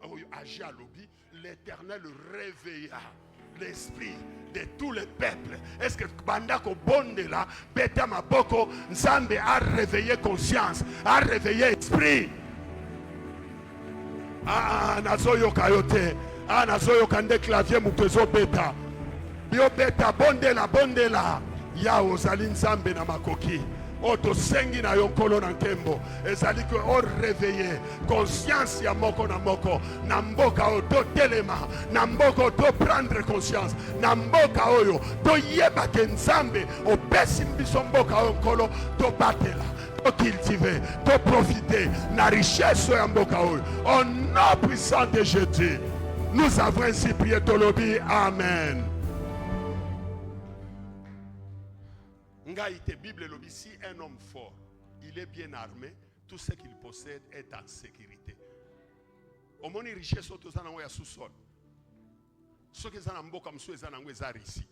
oyo agi à lobby, l'Éternel réveilla l'esprit de tous les peuples. Est-ce que bandako bonde là, beta maboko, Nzambe a réveillé conscience, a réveillé esprit. Nazoyo kayote. Nazoyo kande clavier mutezo beta. Bio beta bonde la ya ozali Nzambe na makoki oto sengi na yonkolo na nkembo ezali que o réveiller conscience ya moko na mboka o to telema na mboko to prendre conscience na mboka oyo to yeba ke Nzambe o pesi mbiso mboka yonkolo to batela to cultiver to profiter na richesse ya mboka oyo au nom puissant de Jésus. Nous avons ainsi prié tolobi amen. Ngaïté Bible lobi, si un homme fort, il est bien armé, tout ce qu'il possède est en sécurité. Au moins richesse autozana ya sous-sol. Ce que zana mboka mso ezana ngweza risi.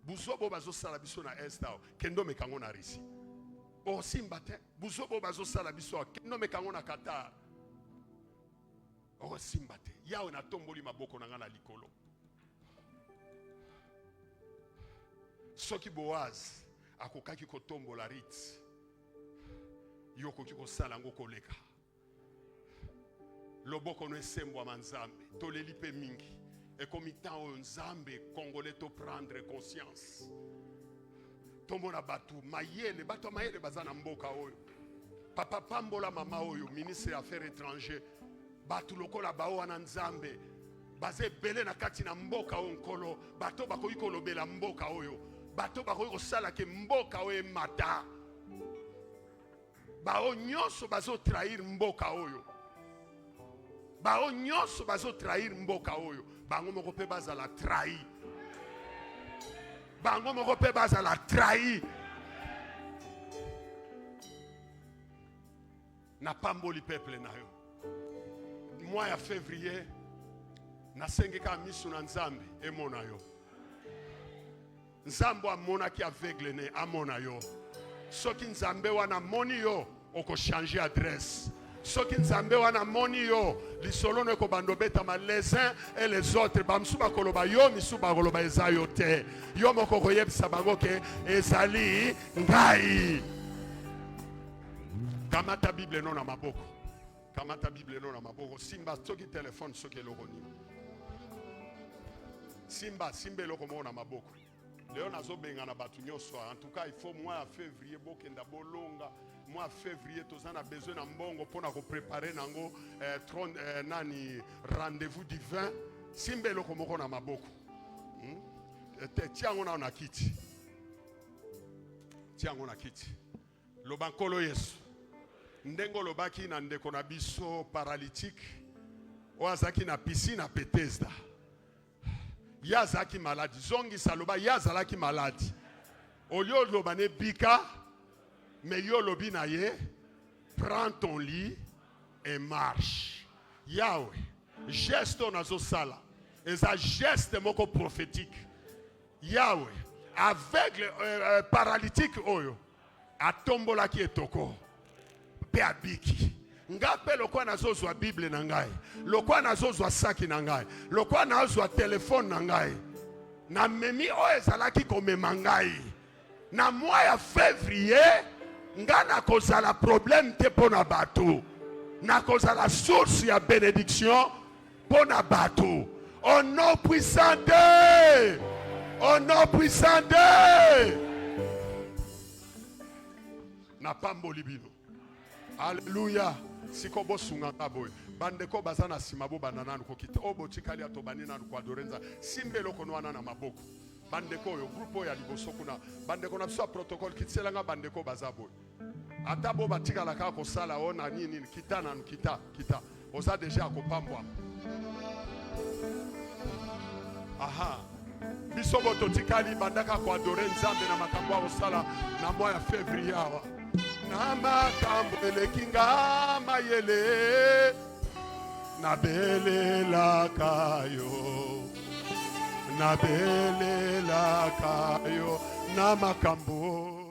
Buzobo bazo sala biso na estao, kendo mekango na risi. O simbate, buzobo bazo sala biso, kendo mekango na Qatar. O simbate, yao na tomboli maboko na ngana likolo. Soki Boaz akokaki kotombola rit yoko kiko sala ngo koleka loboko no esembo manzambe toleli pe mingi et comme temps Nzambe congolais to prendre conscience tomona batu mayele bazana mboka oyo papa pambola mama oyo ministre des affaires étrangères batu lokola bao wana Nzambe baze belé na kati na mboka onkolo bato bakoki kolobela mboka oyo bato bakoki kosala ke mboka oyo mata bao nyonso bazo trahir mboka oyo bao nyonso bazo trahir mboka oyo bango moko pe bazala trahi bango moko pe bazala trahi na pamboli peuple na yo mois ya février na sengeka misu na Nzambe emona yo Nzambo amonaki aveugle ne amona yo soki Nzambe wana moni yo oko changer adresse soki Nzambe wana moni yo lisolo ne ko bando betama les uns et les autres bamsu bakoloba yo misu bakoloba eza yo te yo moko koyebisa bango ke ezali ngai. Kamata Bible non na maboko, kamata Bible non na maboko, simba soki téléphone soki elokoni simba eloko mo na maboko. Léon nazo benga na batu nyonso. En tout cas, il faut mois à février bokenda bolonga. Mois à février tous a besoin na mbongo pour na ko préparer nango nani rendez-vous divin. Simbe loko moko na maboko. Tiango na kiti. Tiango na kiti. Lobankolo Yesu. Ndengo lobaki na ndeko na biso paralytique. Oazaki na piscine à Bethesda. Yazaki malade. Zongi saloba yazalaki malade. Olio lobane bika. Mais yo lobi na ye. Prends ton lit et marche. Yahweh. Geste nazo sala. Eza geste moko prophétique. Yahweh. Aveugle paralytique oyo. atombolaki etoko pe abiki. Nga pe lokwa nazozwa Bible na ngai, lokwa nazozwa saki na ngai, lokwa nazozwa telefone na ngai, na memi oyo ezalaki komema ngai na mois ya février, nga nakozala problème te pona bato, nakozala source ya bénédiction pona bato. Au nom puissant de, au nom puissant de, na pamboli bino. Alléluia. Sikobo sunganga boy. Bandeko bazana simabo banana ko kita. Obo chikali atobani na ko adorenza. Simbelo kono na maboko. Bandeko yo groupe ya liboso kuna. Bandeko na biso protocole kitselanga bandeko bazaboy. Ata bo batika la ka ko sala ona nini kita na kita. Oza déjà ko pambwa. Aha. Bisobo totikali bandaka ko adorer nzambe na makambo ya sala na mois ya février awa. Na makambo elekinga mayele na belela kayo, na belela kayo na makambo